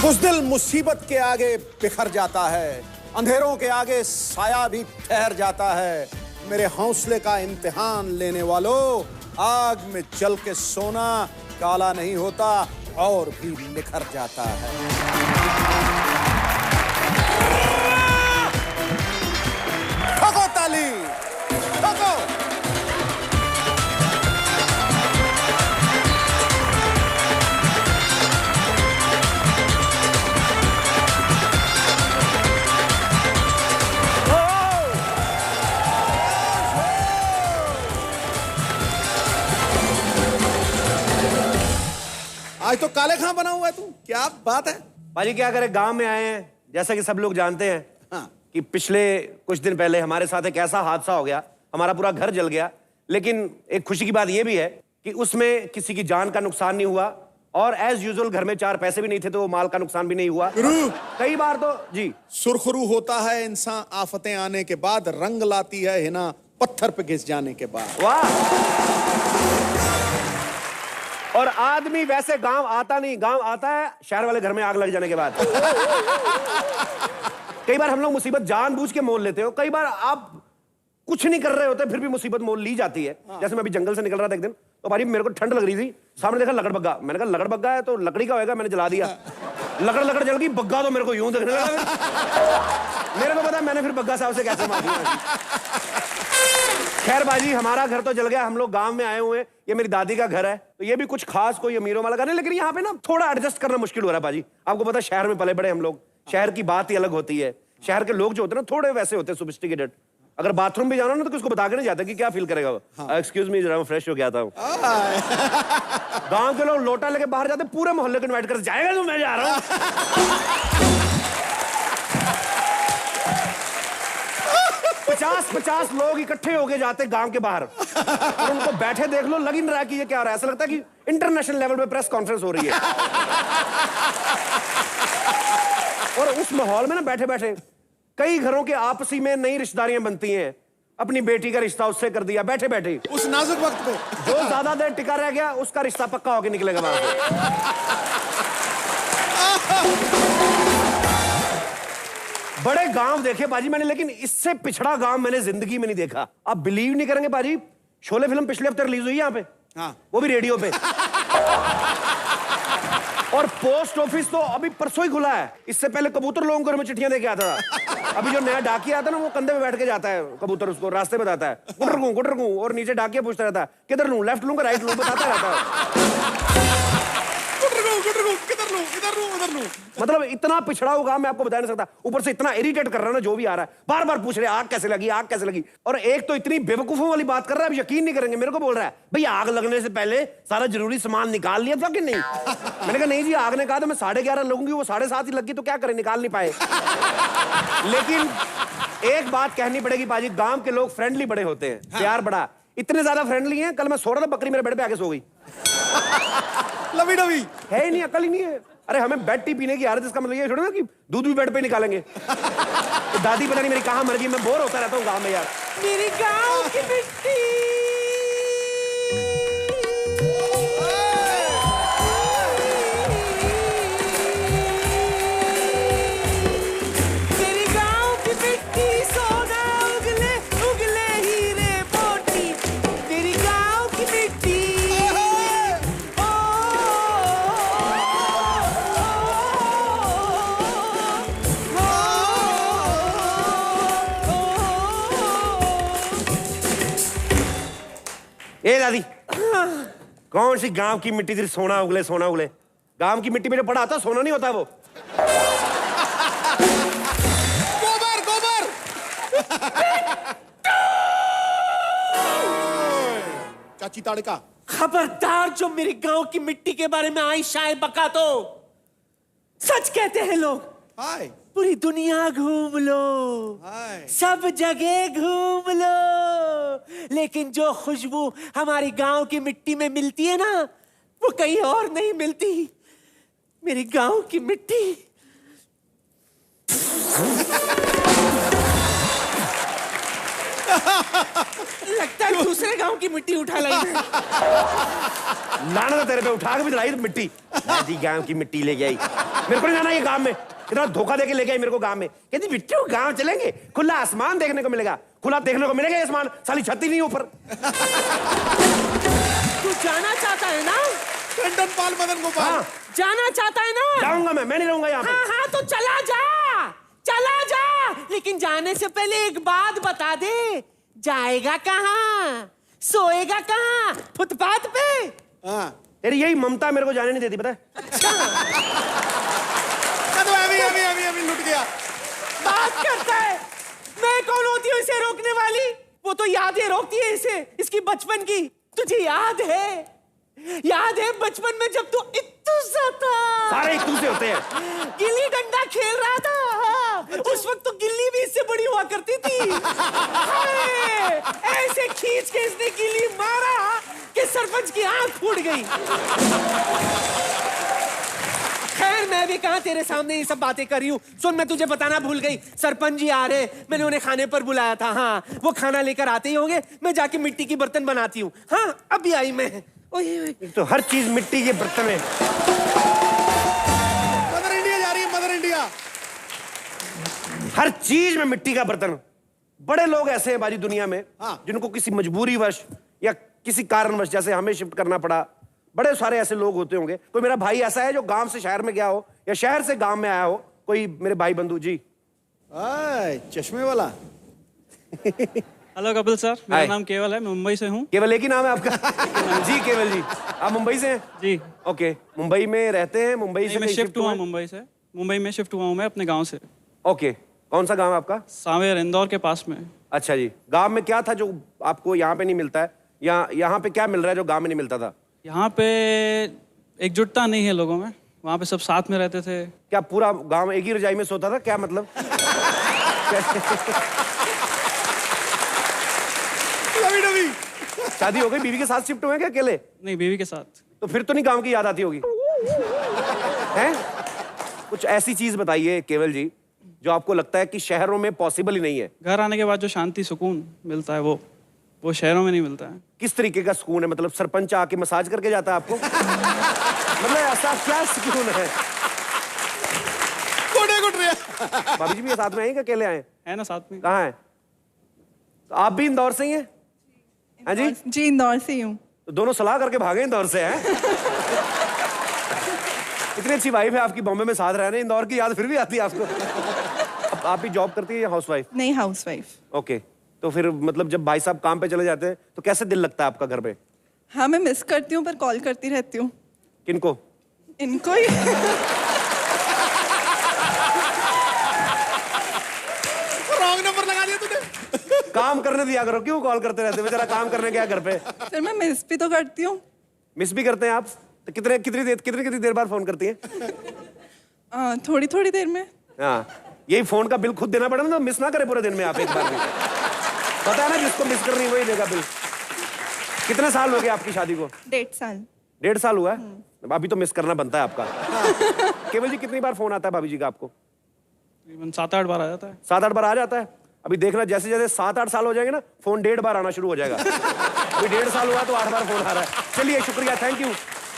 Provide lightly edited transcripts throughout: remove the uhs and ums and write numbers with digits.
बुज़दिल मुसीबत के आगे बिखर जाता है, अंधेरों के आगे साया भी ठहर जाता है। मेरे हौसले का इम्तिहान लेने वालों, आग में जल के सोना काला नहीं होता और भी निखर जाता है। ठोको ताली, ठोको। आज तो काले खां बना हुआ है तू, क्या बात है? भाजी क्या करे, गांव में आए हैं। जैसा कि सब लोग जानते हैं हाँ। कि पिछले कुछ दिन पहले हमारे साथ एक ऐसा हादसा हो गया, हमारा पूरा घर जल गया। लेकिन एक खुशी की बात यह भी है कि उसमें किसी की जान का नुकसान नहीं हुआ और एज यूजुअल घर में 4 पैसे भी नहीं थे तो माल का नुकसान भी नहीं हुआ। कई बार तो जी सुरखरू होता है इंसान आफतें आने के बाद, रंग लाती है हिना पत्थर पे घिस जाने के बाद। वाह। और आदमी वैसे गांव आता नहीं, गांव आता है शहर वाले घर में आग लग जाने के बाद। कई बार हम लोग मुसीबत जानबूझ के मोल लेते हो, कई बार आप कुछ नहीं कर रहे होते फिर भी मुसीबत मोल ली जाती है। जैसे मैं अभी जंगल से निकल रहा था एक दिन, तो भाई मेरे को ठंड लग रही थी, सामने देखा लकड़ बग्गा। मैंने कहा लकड़ बग्गा है तो लकड़ी का होगा, मैंने जला दिया। लकड़ लकड़ जल गई, बग्गा तो मेरे को यूं देखने लगा। मेरे को पता मैंने फिर बग्गा साहब से कैसे मार दिया। खैर बाजी, हमारा घर तो जल गया, हम लोग गांव में आए हुए हैं। ये मेरी दादी का घर है, तो ये भी कुछ खास कोई अमीरों वाला घर नहीं, लेकिन यहाँ पे ना थोड़ा एडजस्ट करना मुश्किल हो रहा है बाजी। आपको पता है शहर में पले बड़े हम लोग, शहर की बात ही अलग होती है। शहर के लोग जो होते हैं ना थोड़े वैसे होते हैं, सोफिस्टिकेटेड। अगर बाथरूम भी जाना ना तो किसको बता के नहीं जाता कि क्या फील करेगा वो। एक्सक्यूज मी, जरा मैं फ्रेश हो गया था। गांव के लोग लोटा लेके बाहर जाते, पूरे मोहल्ले को इनवाइट कर, जाएगा तो मैं जा रहा हूँ। 50 लोग इकट्ठे होके जाते गांव के बाहर और उनको बैठे देख लो, लग ही नहीं रहा कि ये क्या हो रहा है। ऐसा लगता है कि इंटरनेशनल लेवल पे प्रेस कॉन्फ्रेंस हो रही है। और उस माहौल में ना बैठे बैठे कई घरों के आपसी में नई रिश्तेदारियां बनती हैं। अपनी बेटी का रिश्ता उससे कर दिया बैठे बैठे, उस नाजुक वक्त पे। जो ज्यादा देर टिका रह गया उसका रिश्ता पक्का होके निकलेगा वहां से। बड़े गांव देखे बाजी मैंने, लेकिन इससे पिछड़ा गांव मैंने जिंदगी में नहीं देखा। आप बिलीव नहीं करेंगे बाजी, शोले फिल्म पिछले हफ्ते रिलीज हुई यहाँ पे। हाँ। वो भी रेडियो पे। और पोस्ट ऑफिस तो अभी परसों ही खुला है। इससे पहले कबूतर लोगों को मैं चिट्ठियां देके आता था। अभी जो नया डाकिया आता है ना, वो कंधे पे बैठ के जाता है कबूतर, उसको रास्ते बताता है गुटर गूं, और नीचे डाकिया पूछता रहता है किधर लूं, लेफ्ट लूं राइट लूं, बताता रहता है। मतलब इतना पिछड़ा होगा मैं आपको बता नहीं सकता। ऊपर से इतना इरिटेट कर रहा है ना जो भी आ रहा है, बार बार पूछ रहे आग कैसे लगी, आग कैसे लगी। और एक तो इतनी बेवकूफों वाली बात कर रहा है, अब यकीन नहीं करेंगे, मेरे को बोल रहा है भैया आग लगने से पहले सारा जरूरी सामान निकाल लिया था कि नहीं। मैंने कहा नहीं जी, आग ने कहा था मैं 11:30 लगूंगी, वो 7:30 ही लगी, तो क्या करें, निकाल नहीं पाए। लेकिन एक बात कहनी पड़ेगी बाजी, गांव के लोग फ्रेंडली बड़े होते हैं। प्यार बड़ा, इतने ज्यादा फ्रेंडली हैं, कल मैं सो रहा था बकरी मेरे बेड पे आके सो गई। लवी डवी है ही नहीं, अकल ही नहीं है। अरे हमें बेड टी पीने की आदत, इसका मतलब ये थोड़ा ना कि दूध भी बेड पे निकालेंगे। तो दादी पता नहीं मेरी कहाँ मर गई, मैं बोर होता रहता हूँ गांव में यार। मेरी गांव की मिट्टी, मेरी गांव की मिट्टी, सोना उगले उगले हीरे मोती, मेरी गांव की मिट्टी। ए दादी, कौन सी गांव की मिट्टी थी सोना उगले, सोना उगले? गांव की मिट्टी में जो पड़ा था सोना नहीं होता वो। गोबर गोबर। चाची ताड़का, खबरदार जो मेरी गांव की मिट्टी के बारे में आई शायद बका तो। सच कहते हैं लोग, हाय पूरी दुनिया घूम लो, हाय, सब जगह घूम लो, लेकिन जो खुशबू हमारी गांव की मिट्टी में मिलती है ना, वो कहीं और नहीं मिलती। मेरी गांव की मिट्टी। लगता है दूसरे गांव की मिट्टी उठा लाई है। लाना था तेरे पे, उठा के भी लाई मिट्टी। गांव की मिट्टी ले गई। मेरे को नहीं जाना ये गांव में। इतना धोखा देके लेके आई मेरे को गांव में। कहती बिट्टू गांव चलेंगे, खुला आसमान देखने को मिलेगा। खुला देखने को मिलेगा आसमान, साली छत नहीं ऊपर। तू जाना चाहता है ना? टंडन पाल मदन गोपाल। हाँ। जाना चाहता है ना? जाऊंगा मैं नहीं रहूंगा यहाँ पे। हाँ हाँ तो चला जा, चला जा, लेकिन जाने से पहले एक बात बता दे, जाएगा कहाँ, सोएगा कहाँ? फुटपाथ पे? हाँ। तेरी यही ममता मेरे को जाने नहीं देती, पता है? अच्छा। तो अभी लुट गया। बात करता है, मैं कौन होती हूँ इसे रोकने वाली? वो तो यादें रोकती है इसे, इसकी बचपन की। तुझे याद है बचपन में जब तू इत्तू सा था, सारे इत्तू से होते हैं। गिल्ली डंडा खेल रहा था, उस वक्त तो गिल्ली भी इससे बड़ी हुआ करती थी। हाय, ऐसे खींच के इसने गिल्ली मारा कि सरपंच की आंख फूट गई। खैर मैं भी कहां तेरे सामने ये सब बातें कर रही हूँ। सुन, मैं तुझे बताना भूल गई, सरपंच जी आ रहे, मैंने उन्हें खाने पर बुलाया था। हाँ, वो खाना लेकर आते ही होंगे, मैं जाके मिट्टी की बर्तन बनाती हूँ। हाँ, अभी आई मैं। ओए तो हर चीज मिट्टी के बर्तन में। मदर इंडिया जा रही है, मदर इंडिया। हर चीज में मिट्टी का बर्तन। बड़े लोग ऐसे हैं बाजी दुनिया में, हाँ। जिनको किसी मजबूरीवश या किसी कारणवश, जैसे हमें शिफ्ट करना पड़ा, बड़े सारे ऐसे लोग होते होंगे। कोई मेरा भाई ऐसा है जो गांव से शहर में गया हो या शहर से गांव में आया हो, कोई मेरे भाई बंधु जी। चश्मे वाला। हेलो कपिल सर, मेरा हाय। नाम केवल है, मैं मुंबई से हूँ। केवल एक ही नाम है आपका? जी केवल जी, आप मुंबई से हैं? जी। ओके, मुंबई में रहते हैं? मुंबई से मैं कहीं शिफ्ट हुआ हुए? मुंबई से। मुंबई में शिफ्ट हुआ हूँ मैं अपने गांव से। ओके, कौन सा गांव है आपका? सांवेर, इंदौर के पास में। अच्छा जी, गांव में क्या था जो आपको यहाँ पे नहीं मिलता है, या यहाँ पे क्या मिल रहा है जो गांव में नहीं मिलता था? यहाँ पे एकजुटता नहीं है लोगों में, वहाँ पे सब साथ में रहते थे। क्या पूरा गांव एक ही रजाई में सोता था, क्या मतलब? शादी हो गई, बीवी के साथ शिफ्ट हुए क्या अकेले? नहीं, बीवी के साथ। तो फिर तो नहीं गांव की याद आती होगी हैं? कुछ ऐसी चीज बताइए केवल जी जो आपको लगता है कि शहरों में पॉसिबल ही नहीं है। घर आने के बाद जो शांति सुकून मिलता है वो शहरों में नहीं मिलता है। किस तरीके का सुकून है? मतलब सरपंच आके मसाज करके जाता है आपको? मतलब ऐसा क्या सुकून है? भाभी जी भी साथ में आए क्या अकेले आए? है ना साथ में। कहाँ है? तो आप भी इंदौर से ही हैं? हाँ जी जी, इंदौर से ही हूँ। तो दोनों सलाह करके भागे इंदौर से हैं? इतनी अच्छी वाइफ है आपकी, बॉम्बे में साथ रह रहे हैं, इंदौर की याद फिर भी आती है आपको? अब आप भी जॉब करती है या हाउसवाइफ? नहीं, हाउसवाइफ। ओके, तो फिर मतलब जब भाई साहब काम पे चले जाते हैं तो कैसे दिल लगता है आपका घर पे? हाँ, मैं मिस करती हूँ पर कॉल करती रहती हूँ। किनको? इनको ही। रॉन्ग नंबर लगा दिया तूने। काम करने दिया करो, क्यों कॉल करते रहते? बेचारा काम करने गया घर पे। सर मैं मिस भी तो करती हूँ। मिस भी करते हैं आप? तो कितनी देर बाद फोन करती हैं? थोड़ी थोड़ी देर में। हाँ, यही फोन का बिल खुद देना पड़ेगा ना, तो मिस ना करे पूरे दिन में आप एक बार भी। पता है ना जिसको मिस कर रही है वही देगा बिल। कितने साल हो गए आपकी शादी को? 1.5 साल। 1.5 साल हुआ है? अभी तो मिस करना बनता है आपका। केवल जी, कितनी बार फोन आता है भाभी जी का आपको? तकरीबन 7-8 बार आ जाता है। 7-8 बार आ जाता है? अभी देखना, जैसे जैसे 7-8 साल हो जाएंगे ना, फोन 1.5 बार आना शुरू हो जाएगा। अभी 1.5 साल हुआ तो 8 बार फोन आ रहा है। चलिए, शुक्रिया,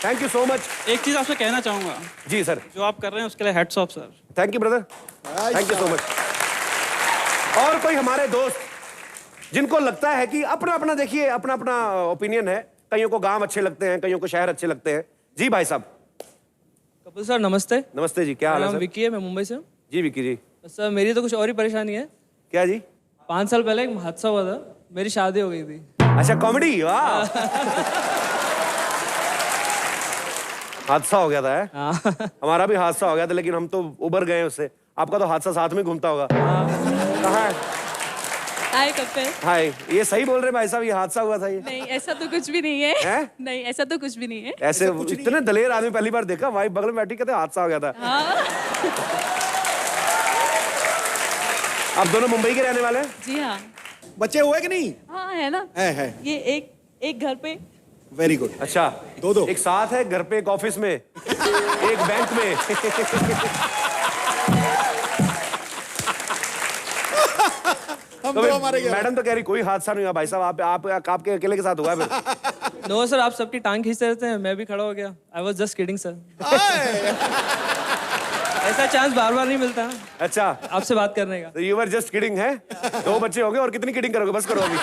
थैंक यू सो मच। एक चीज आपसे कहना चाहूंगा, जी सर। जो आप कर रहे हैं उसके लिए hats off sir. Thank you brother, thank you so much. और कोई हमारे दोस्त जिनको लगता है कि अपना अपना, देखिए अपना अपना ओपिनियन है, कईयों को गांव अच्छे लगते हैं, कईयों को शहर अच्छे लगते हैं। जी भाई साहब। कपिल सर नमस्ते। नमस्ते जी, क्या हाल है नाम सर? विकी है, मैं मुंबई से हूँ। जी विकी जी। सर मेरी तो कुछ और ही परेशानी है। क्या जी? 5 साल पहले एक हादसा हुआ था, मेरी शादी हो गई थी। अच्छा, कॉमेडी, वाह। हादसा हो गया था है? हमारा भी हादसा हो गया था, लेकिन हम तो उबर गए उससे। आपका तो हादसा साथ में घूमता होगा। कहाँ है? हाय कपिल। हाय, ये सही बोल रहे भाई साहब, ये हादसा हुआ था ये? नहीं, ऐसा तो कुछ भी नहीं है, हैं? नहीं ऐसा तो कुछ भी नहीं है। ऐसे इतने दलेर आदमी पहली बार देखा, वाइफ बगल में बैठी, कहते हादसा हो गया था। हाँ। आप दोनों मुंबई के रहने वाले हैं? जी हाँ। बच्चे हुए कि नहीं? हाँ है ना, है। ये एक घर पे। Very good. अच्छा, दो एक साथ है, घर पे, एक ऑफिस में, एक बैंक में। हम तो दो हमारे घर। मैडम तो कह रही कोई हादसा नहीं हुआ भाई साहब, आपके अकेले के साथ हुआ है फिर? नो सर, आप सबकी टांग खींचते रहते हैं, मैं भी खड़ा हो गया। I was just kidding sir. ऐसा चांस बार बार नहीं मिलता ना अच्छा, आपसे बात करने का। तो यू वर जस्ट किडिंग है? 2 बच्चे हो गए और कितनी किडिंग करोगे? बस करो अभी।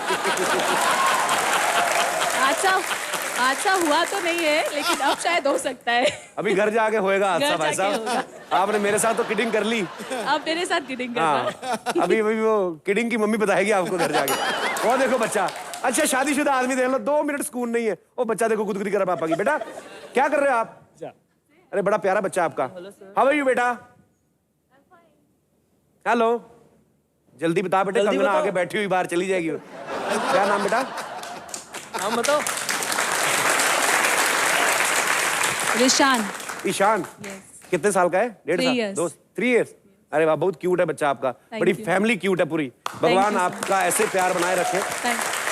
अच्छा हुआ तो नहीं है, लेकिन अब शायद हो सकता है। अभी घर जाके होएगा हादसा घर भाई जाके साहब। आपने मेरे साथ तो किडिंग कर ली। अब मेरे साथ किडिंग करना। हाँ, अभी वो किडिंग की मम्मी बताएगी आपको घर जाके। वो देखो बच्चा, अच्छा शादीशुदा आदमी देख लो, 2 मिनट सुकून नहीं है। वो बच्चा देखो गुदगुदी कर पापा की। बेटा क्या कर रहे हो आप? अरे बड़ा प्यारा बच्चा आपका। हाउ आर यू बेटा? हेलो, जल्दी बता बेटे, कंगना आगे बैठी हुई बाहर चली जाएगी। क्या नाम बेटा? नाम बताओ। ईशान। ईशान। कितने साल का है? 1.5 साल? 3 years. 3 years? अरे वाह, बहुत क्यूट है बच्चा आपका। बड़ी you. फैमिली क्यूट है पूरी। भगवान you, sir. आपका ऐसे प्यार बनाए रखे।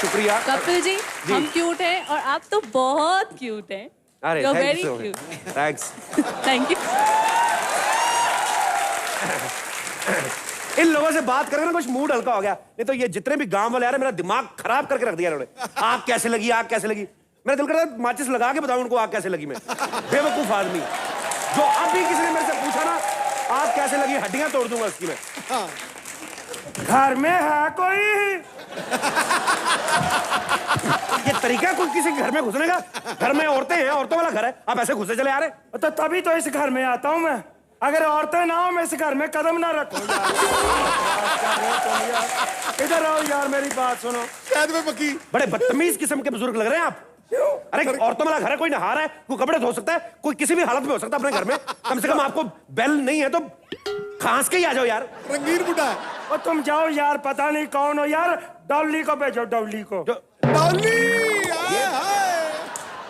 शुक्रिया। कपिल जी, हम क्यूट हैं और आप तो बहुत क्यूट हैं। अरे You're thank very you, cute. Thanks. Thank you. इन लोगों से बात करके ना कुछ मूड हल्का हो गया। नहीं तो ये जितने भी गांव वाले आ रहे हैं, मेरा दिमाग खराब करके रख दिया इन्होंने। आग कैसे लगी, आग कैसे लगी। मेरा दिल कर रहा है माचिस लगा के बताऊं उनको आग कैसे लगी। मैं बेवकूफ आदमी, जो अभी किसी ने मेरे से पूछा ना आग कैसे लगी, हड्डियां तोड़ दूंगा उसकी मैं। घर में है कोई? ये तरीका कोई किसी घर में घुसने का? घर में औरतें हैं, औरतों वाला घर है, आप ऐसे घुसे चले आ रहे। तो तभी तो इस घर में आता हूँ मैं। अगर औरतें ना हो मैं इस घर में कदम ना रखूं। इधर आओ यार, मेरी बात सुनो। शायद में पकी। बड़े बदतमीज किस्म के बुजुर्ग लग रहे हैं आप। अरे औरतों वाला घर है, कोई नहा रहा है, कोई कपड़े धो सकता है, कोई किसी भी हालत में हो सकता है अपने घर में। कम से कम आपको बेल नहीं है तो खांस के ही आ जाओ यार। रंगीन बुढ़ा है। और तुम जाओ यार, पता नहीं कौन हो यार। डॉली को भेजो, डॉली को। डॉली,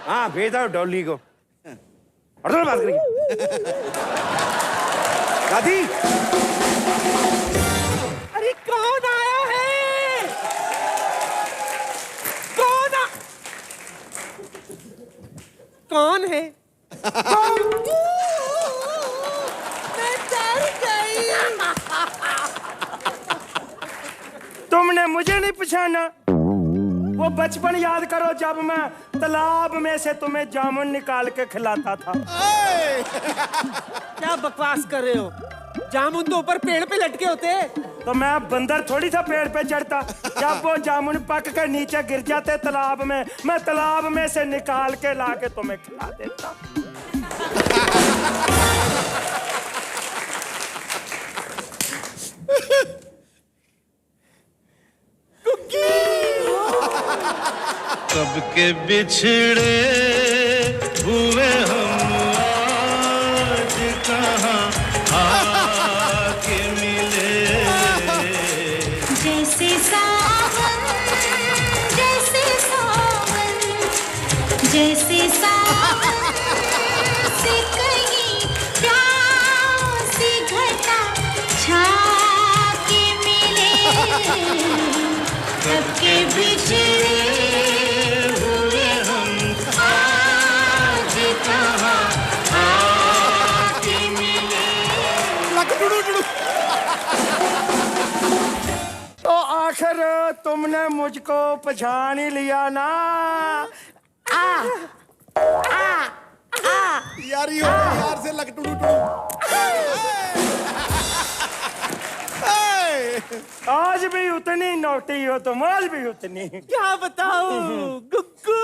हाँ भेज दो डॉली को। और तो बात करेंगे दादी। अरे कौन आया है? कौन है? मैं डर गई। तुमने मुझे नहीं पहचाना? वो बचपन याद करो जब मैं तालाब में से तुम्हें जामुन निकाल के खिलाता था। क्या बकवास कर रहे हो? जामुन तो ऊपर पेड़ पे लटके होते हैं। तो मैं बंदर थोड़ी था पेड़ पे चढ़ता। जब वो जामुन पक के नीचे गिर जाते तालाब में, मैं तालाब में से निकाल के ला के तुम्हें खिला देता। कब के बिछड़े हुए हम आज कहाँ आके मिले। जैसे सावन, जैसे सावन, जैसे सावन से कहीं प्यासी घटा छा के मिले। कब के बिछड़े तो आखिर तुमने मुझको पहचान ही लिया ना? यार ये यार से लग टुडू टुडू। आज भी उतनी नोटी हो तुम, आज भी उतनी। क्या बताऊं गुग्गू,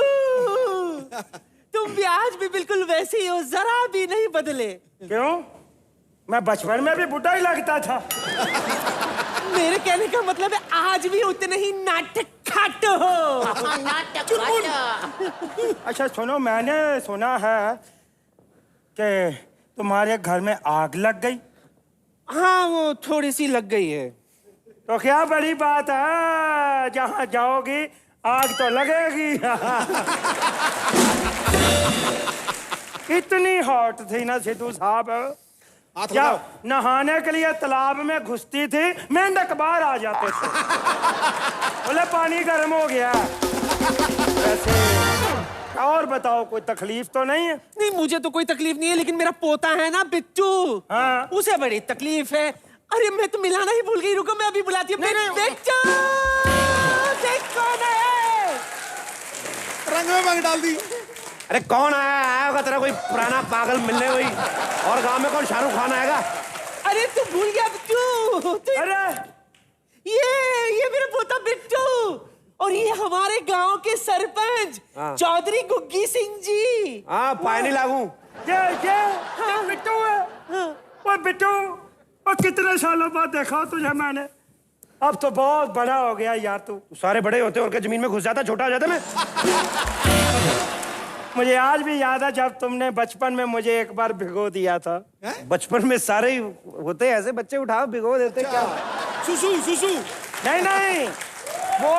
तुम भी आज भी बिल्कुल वैसे ही हो, जरा भी नहीं बदले। क्यों? मैं बचपन में भी बुढ़ा ही लगता था। मेरे कहने का मतलब है आज भी उतने ही नाटक खाट हो। अच्छा सुनो, मैंने सुना है कि तुम्हारे घर में आग लग गई। हाँ वो थोड़ी सी लग गई है। तो क्या बड़ी बात है, जहाँ जाओगी आग तो लगेगी। इतनी हॉट थी ना सिद्धू साहब, जब नहाने के लिए तालाब में घुसती थी मेंढक बाहर आ जाते थे। बोले पानी गर्म हो गया। वैसे और बताओ, कोई तकलीफ तो नहीं है? नहीं मुझे तो कोई तकलीफ नहीं है, लेकिन मेरा पोता है ना बिट्टू, हाँ। उसे बड़ी तकलीफ है। अरे मैं तो मिलाना ही भूल गई, रुको मैं अभी बुलाती हूँ। बिट्टू, देख कौन है? रंग में रंग डाल दी। अरे कौन आया होगा तेरा कोई पुराना पागल मिलने हुई। और गांव में कौन शाहरुख खान आएगा? अरे तू भूल गया बिट्टू। अरे ये मेरा पोता बिट्टू और ये हमारे गांव के सरपंच चौधरी गुग्गी सिंह जी। हाँ पानी लागू। ये बिट्टू है। वो बिट्टू, वो कितने सालों बाद देखा तुझे मैंने। अब तो बहुत बड़ा हो गया यार तू। सारे बड़े होते और क्या जमीन में घुस जाता, छोटा हो जाता मैं। मुझे आज भी याद है जब तुमने बचपन में मुझे एक बार भिगो दिया था। बचपन में सारे होते ऐसे बच्चे, उठाओ भिगो देते क्या। सुसु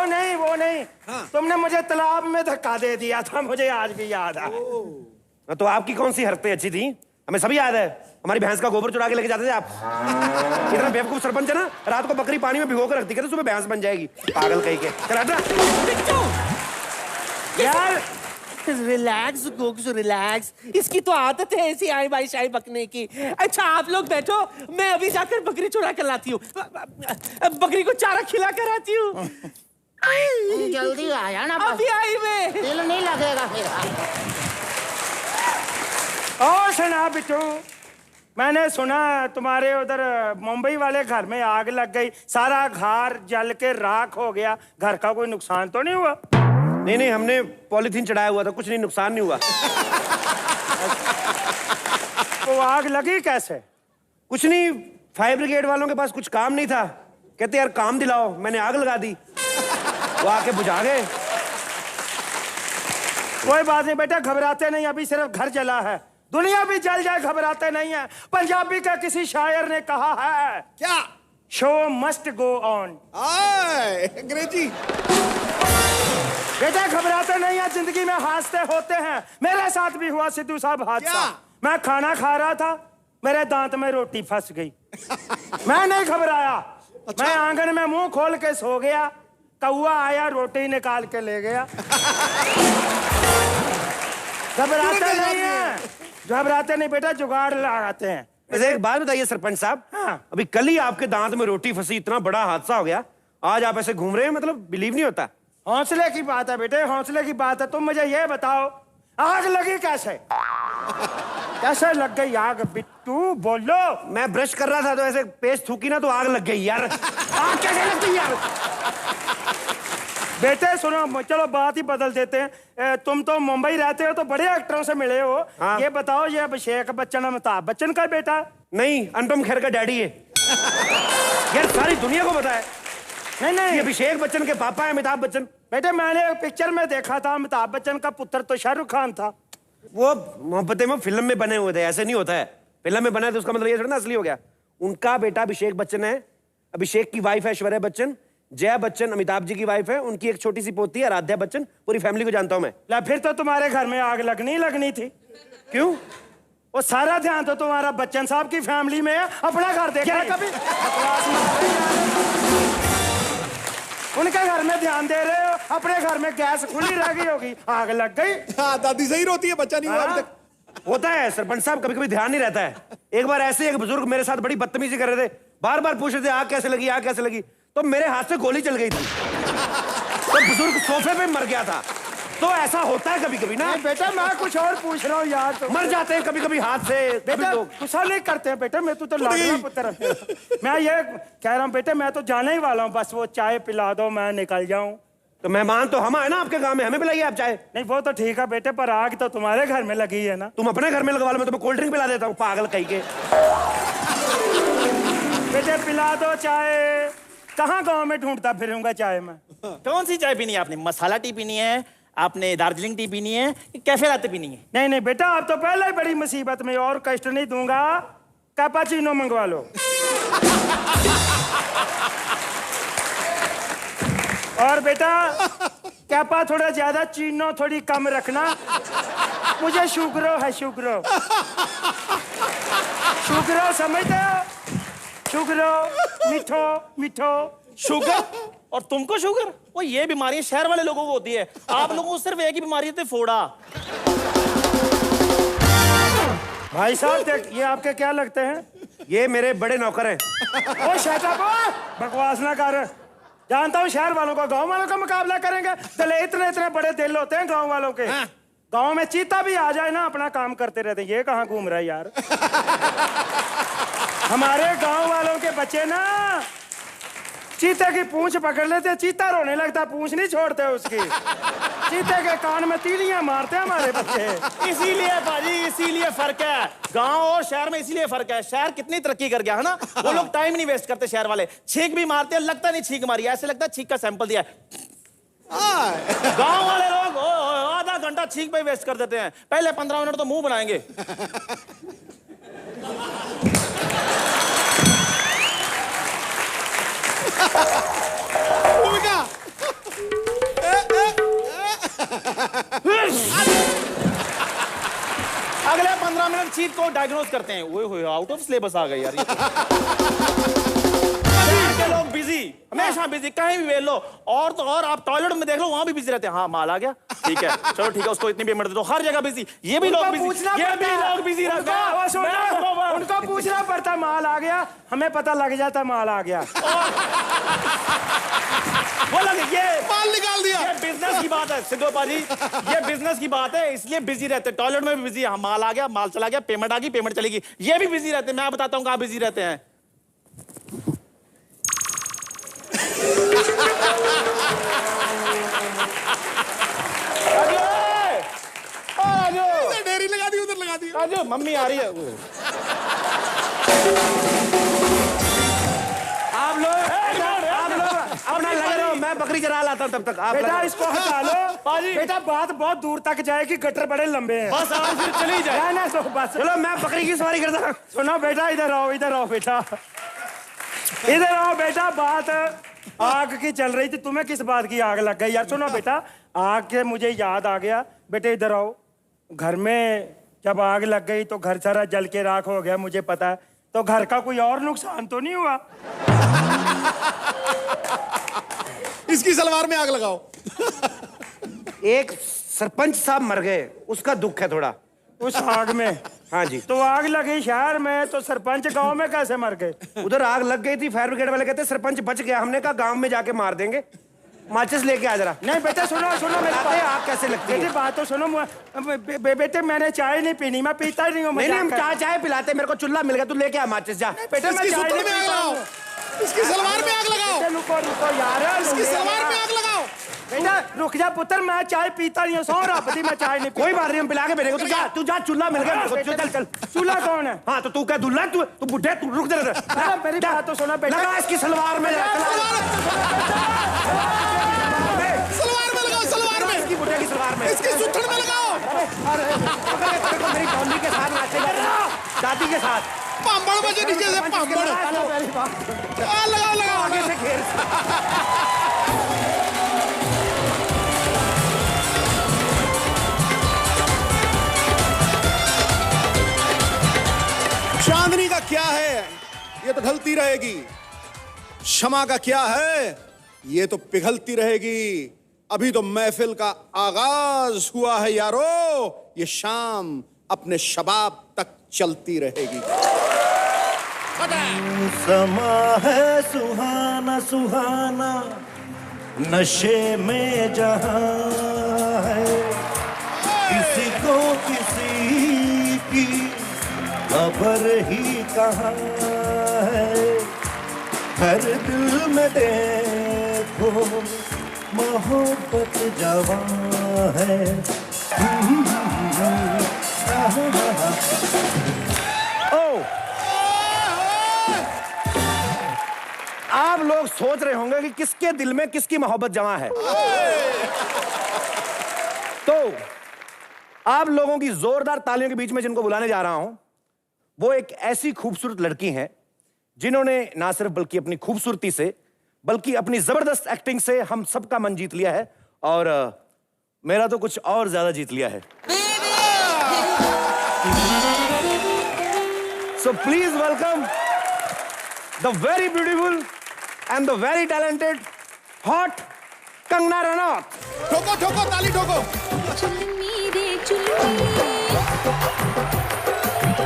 नहीं वो नहीं। तुमने मुझे तालाब में धक्का दे दिया था, मुझे आज भी याद है। तो आपकी कौन सी हरकतें अच्छी थी, हमें सभी याद है। हमारी भैंस का गोबर चुरा के लेके जाते थे आप। इतना बेवकूफ सरपंच है ना, रात को बकरी पानी में भिगो कर रखती, कहते सुबह भैंस बन जाएगी। पागल कहीं के। चला यार रिलैक्स गोग्स रिलैक्स, इसकी तो आदत है ऐसी आई बाई शाई बकने की। अच्छा आप लोग बैठो, मैं अभी जाकर बकरी चुरा कर लाती हूँ, बकरी को चारा खिला कर आती हूँ। जल्दी आया ना, अभी आई मैं। दिल नहीं लगेगा फिर। और सुना बिट्टू, मैंने सुना तुम्हारे उधर मुंबई वाले घर में आग लग गई, सारा घर जल के राख हो गया। घर का कोई नुकसान तो नहीं हुआ? नहीं, हमने पॉलीथीन चढ़ाया हुआ था, कुछ नहीं, नुकसान नहीं हुआ। तो आग लगी कैसे? कुछ नहीं, फायर ब्रिगेड वालों के पास कुछ काम नहीं था, कहते यार काम दिलाओ, मैंने आग लगा दी, वो आके बुझा गए। कोई बात नहीं बेटा, घबराते नहीं, अभी सिर्फ घर जला है, दुनिया भी जल जाए घबराते नहीं है। पंजाबी का किसी शायर ने कहा है, क्या? Show must go on. अंग्रेजी। बेटा घबराते नहीं है, जिंदगी में हादसे होते हैं। मेरे साथ भी हुआ सिद्धू साहब हादसा। मैं खाना खा रहा था, मेरे दांत में रोटी फंस गई। मैं नहीं घबराया, मैं आंगन में मुंह खोल के सो गया, कौआ आया रोटी निकाल के ले गया। घबराते नहीं है, घबराते नहीं बेटा, जुगाड़ लगाते हैं। वैसे एक बात बताइए सरपंच साहब, अभी कल ही आपके दांत में रोटी फंसी, इतना बड़ा हादसा हो गया, आज आप ऐसे घूम रहे हैं, मतलब बिलीव नहीं होता। हौसले की बात है बेटे, हौसले की बात है। तुम मुझे ये बताओ, आग लगी कैसे? कैसे लग गई आग बिट्टू, बोलो। मैं ब्रश कर रहा था तो ऐसे पेस्ट थूकी ना तो आग लग गई यार। आग कैसे लग गई यार? बेटे सुनो, चलो बात ही बदल देते हैं। तुम तो मुंबई रहते हो तो बड़े एक्टरों से मिले हो। ये बताओ, ये अभिषेक बच्चन अमिताभ बच्चन का बेटा? नहीं, अनुपम खेर का डैडी है। यार सारी दुनिया को पता है। नहीं, अभिषेक बच्चन के पापा है अमिताभ बच्चन। बेटे मैंने एक पिक्चर में देखा था, अमिताभ बच्चन का पुत्र तो शाहरुख खान था। वो मोहब्बतें में फिल्म में बने हुए थे, ऐसे नहीं होता है। फिल्म में बना है तो उसका मतलब ये थोड़ा ना असली हो गया। उनका बेटा अभिषेक बच्चन है, अभिषेक की वाइफ है ऐश्वर्या बच्चन, जया बच्चन अमिताभ जी की वाइफ है, उनकी एक छोटी सी पोती है आराध्या बच्चन। पूरी फैमिली को जानता हूं मैं। फिर तो तुम्हारे घर में आग लगनी थी। क्यों? वो सारा ध्यान तो तुम्हारा बच्चन साहब की फैमिली में है। अपना घर देखा है कभी? उनके घर में ध्यान दे रहे हो, अपने घर में गैस खुली रह गई होगी, आग लग गई। दादी सही रोती है, बच्चा नहीं हुआ अभी तक। होता है सरपंच साहब, कभी कभी ध्यान नहीं रहता है। एक बार ऐसे एक बुजुर्ग मेरे साथ बड़ी बदतमीजी कर रहे थे, बार बार पूछ रहे थे आग कैसे लगी, आग कैसे लगी, तो मेरे हाथ से गोली चल गई थी, तो बुजुर्ग सोफे पे मर गया था। तो ऐसा होता है कभी कभी ना। बेटा मैं कुछ और पूछ रहा हूँ यार, तो मर जाते हैं कभी कभी हाथ से। बेटा गुस्सा नहीं करते हैं बेटा, मैं तो लाडला पुत्र है। मैं ये कह रहा हूँ बेटे, मैं तो जाने ही वाला हूँ, बस वो चाय पिला दो, मैं निकल जाऊँ। तो मेहमान तो हम है ना आपके गांव में, हमें पिलाइए आप चाय। नहीं वो तो ठीक है बेटे, पर आग तो तुम्हारे घर में लगी है ना। तुम अपने घर में लगवा लो, मैं तुम्हें कोल्ड ड्रिंक पिला देता हूँ, पागल कहीं के। बेटे पिला दो चाय। कहाँ गांव में ढूंढता फिरूंगा चाय में? कौन सी चाय पीनी है आपने? मसाला टी पीनी है, आपने दार्जिलिंग टी पीनी है, कैफे लाते पीनी है? नहीं बेटा, आप तो पहले ही बड़ी मुसीबत में, और कष्ट नहीं दूंगा, कैपाचीनो मंगवा लो। और बेटा कैपा थोड़ा ज्यादा, चीनो थोड़ी कम रखना, मुझे शुगरो है, शुगरो समझते हो? शुगरो, मिठो शुगर। और तुमको शुगर? वो ये बीमारी शहर वाले लोगों को होती है, आप लोगों को सिर्फ एक ही बीमारी है, फोड़ा। भाई साहब ये आपके क्या लगते हैं? ये मेरे बड़े नौकर हैं। ओ शट अप, बकवास ना कर। जानता हूँ शहर वालों को गांव वालों का मुकाबला करेंगे, चले इतने बड़े दिल होते हैं गांव वालों के। गांव में चीता भी आ जाए ना, अपना काम करते रहते हैं। ये कहाँ घूम रहा है यार? हमारे गांव वालों के बच्चे ना चीते की पूंछ पकड़ लेते, चीता रोने लगता, पूंछ नहीं छोड़ते उसकी। चीते के कान में तीलियां मारते हमारे बच्चे। इसीलिए भाजी, इसीलिए फर्क है गांव और शहर में, इसीलिए फर्क है। शहर कितनी तरक्की कर गया है ना, वो लोग टाइम नहीं वेस्ट करते। शहर वाले छींक भी मारते हैं, लगता नहीं छींक मारी, ऐसे लगता है छींक का सैंपल दिया है। गांव वाले लोग आधा घंटा छींक पे वेस्ट कर देते हैं, पहले 15 मिनट तो मुंह बनाएंगे। अगले 15 मिनट चीट को डायग्नोज करते हैं। ओए आउट ऑफ सिलेबस आ गए यार ये। के लोग बिजी, हमेशा बिजी, कहीं भी वेल लो। और तो और आप टॉयलेट में देख लो, वहां भी बिजी रहते हैं। हाँ माल आ गया, ठीक है चलो ठीक है, उसको इतनी पेमेंट दे दो। हर जगह बिजी, ये भी लोग बिजी, ये भी लोग बिजी रहते हैं। उनको पूछना पड़ता माल आ गया, हमें पता लग जाता माल आ गया। बोला ये माल निकाल दिया। ये बिजनेस की बात है सिद्धू पाजी, ये बिजनेस की बात है, इसलिए बिजी रहते हैं। टॉयलेट में भी बिजी है, माल आ गया, माल चला गया, पेमेंट आ गई, पेमेंट चलेगी, ये भी बिजी रहते हैं। मैं बताता हूँ कहाँ बिजी रहते हैं। डेरी लगा दी, उधर लगा दी। राजू मम्मी आ रही है। आप लोग अपना लगे रहो, मैं बकरी चरा लाता हूं तब तक। आप बेटा इसको हटा लो पाजी। बेटा बात बहुत दूर तक जाएगी, गटर बड़े लंबे हैं। बस आप फिर चली जाए ना तो बस चलो मैं बकरी की सवारी करता हूं। सुनो बेटा, इधर आओ, इधर आओ बेटा, इधर आओ बेटा। बात आग की चल रही थी, तुम्हें किस बात की आग लग गई यार? सुनो बेटा, आग के मुझे याद आ गया। बेटे इधर आओ। घर में जब आग लग गई तो घर सारा जल के राख हो गया, मुझे पता है। तो घर का कोई और नुकसान तो नहीं हुआ? इसकी सलवार में आग लगाओ। एक सरपंच साहब मर गए, उसका दुख है थोड़ा उस आग में। हाँ जी। तो आग लगी शहर में, तो सरपंच गांव में कैसे मर गए? उधर आग लग गई थी, फायर ब्रिगेड वाले कहते सरपंच बच गया। हमने कहा गांव में जाके मार देंगे, माचिस लेके आ जरा। नहीं बेटा सुनो सुनो, मेरी आग कैसे लगती है? बात तो सुनो। बेटे मैंने चाय नहीं पीनी, मैं पीता ही नहीं हूँ। नहीं हम चाय पिलाते, मेरे को चुल्ला मिल गया, तू लेके आ माचिस जा। बेटे मैं चाय नहीं पीता हूँ। इसकी सलवार में आग लगाओ। रुको रुको यार, इसकी सलवार में आग लगाओ। बेटा रुक जा पुत्र, मैं चाय पीता नहीं हूँ। सौ रबती मैं चाय नहीं। कोई बात नहीं, हम पिला के भेजेंगे। तू जा चूल्हा मिल गया। चल चल। चूल्हा कौन है? हाँ तो तू क्या दुल्हा? तू बुढ़े, तू रुक जा। मेरी बात तो सुनो बेटा। लगा इसकी सलवार में, सलवार में लगाओ, सलवार में। इसकी बुढ़े की सलवार में, इसकी सुथड़ में लगाओ। मेरी टॉमी के साथ नाचेगा, दादी के साथ। पांबड़ बजे नीचे से पांबड़। लगाओ लगाओ आगे से घेर। चांदनी का क्या है, ये तो ढलती रहेगी। क्षमा का क्या है, ये तो पिघलती रहेगी। अभी तो महफिल का आगाज हुआ है यारो, ये शाम अपने शबाब तक चलती रहेगी। समा है सुहाना सुहाना, नशे में जहां है, किसी को किसी की खबर ही कहाँ है। हर दिल में देखो मोहब्बत जवां है। आप लोग सोच रहे होंगे कि किसके दिल में किसकी मोहब्बत जमा है। तो आप लोगों की जोरदार तालियों के बीच में जिनको बुलाने जा रहा हूं, वो एक ऐसी खूबसूरत लड़की हैं जिन्होंने ना सिर्फ बल्कि अपनी खूबसूरती से, बल्कि अपनी जबरदस्त एक्टिंग से हम सबका मन जीत लिया है, और मेरा तो कुछ और ज्यादा जीत लिया है। So please welcome the very beautiful and the very talented, hot Kangna Ranaut. ठोको ठोको ताली ठोको। जुल्मी रे जुल्मी,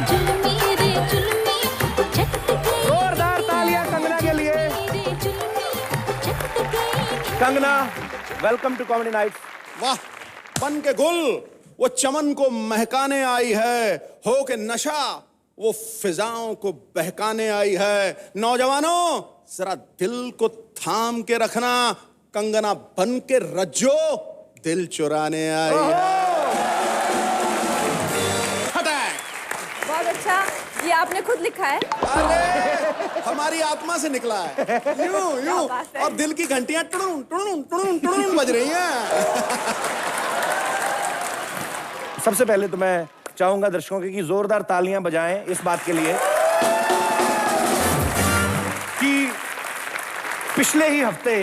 जुल्मी रे जुल्मी, झट गई। जोरदार तालियां कंगना के लिए। Kangana, welcome to comedy night. वाह, बन के गुल वो चमन को महकाने आई है, हो के नशा वो फिजाओं को बहकाने आई है। नौजवानों, जरा दिल को थाम के रखना, कंगना बन के रज्जो दिल चुराने आई है। बहुत अच्छा, ये आपने खुद लिखा है? अरे हमारी आत्मा से निकला है, यूं यूं, और दिल की घंटियां टुड़ुन टुड़ुन टुड़ुन टुड़ुन बज रही हैं। सबसे पहले तो मैं चाहूंगा दर्शकों की जोरदार तालियां बजाएं इस बात के लिए कि पिछले ही हफ्ते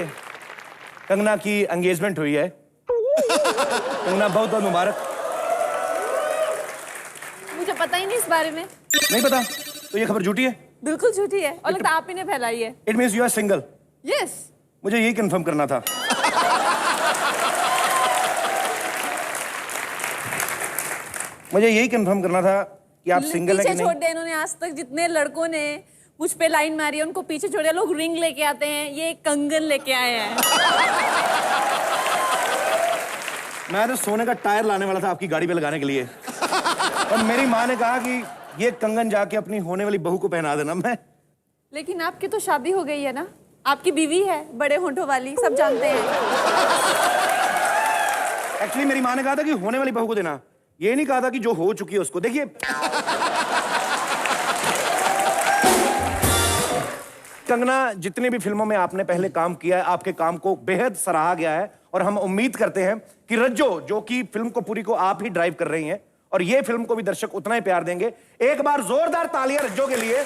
कंगना की एंगेजमेंट हुई है। कंगना बहुत बहुत मुबारक। मुझे पता ही नहीं इस बारे में। नहीं पता? तो ये खबर झूठी है? बिल्कुल झूठी है, और लगता है आप ही ने फैलाई है। It means you are single. Yes. मुझे यही कंफर्म करना था। मुझे यही कंफर्म करना था कि आप सिंगल हैं कि पीछे नहीं। छोड़ दे इन्होंने, आज तक जितने लड़कों ने मुझ पे लाइन मारी है उनको पीछे छोड़ दिया। लोग रिंग लेके आते हैं, ये कंगन लेके आए हैं। मैं तो सोने का टायर लाने वाला था आपकी गाड़ी पे लगाने के लिए, और मेरी माँ ने कहा कि ये कंगन जाके अपनी होने वाली बहू को पहना देना। मैं लेकिन आपकी तो शादी हो गई है ना, आपकी बीवी है बड़े होंठों वाली, सब जानते हैं। एक्चुअली मेरी माँ ने कहा था कि होने वाली बहू को देना, ये नहीं कहा था कि जो हो चुकी है उसको। देखिए कंगना, जितनी भी फिल्मों में आपने पहले काम किया है, आपके काम को बेहद सराहा गया है, और हम उम्मीद करते हैं कि रज्जो, जो कि फिल्म को पूरी को आप ही ड्राइव कर रही हैं, और ये फिल्म को भी दर्शक उतना ही प्यार देंगे। एक बार जोरदार तालियां रज्जो के लिए।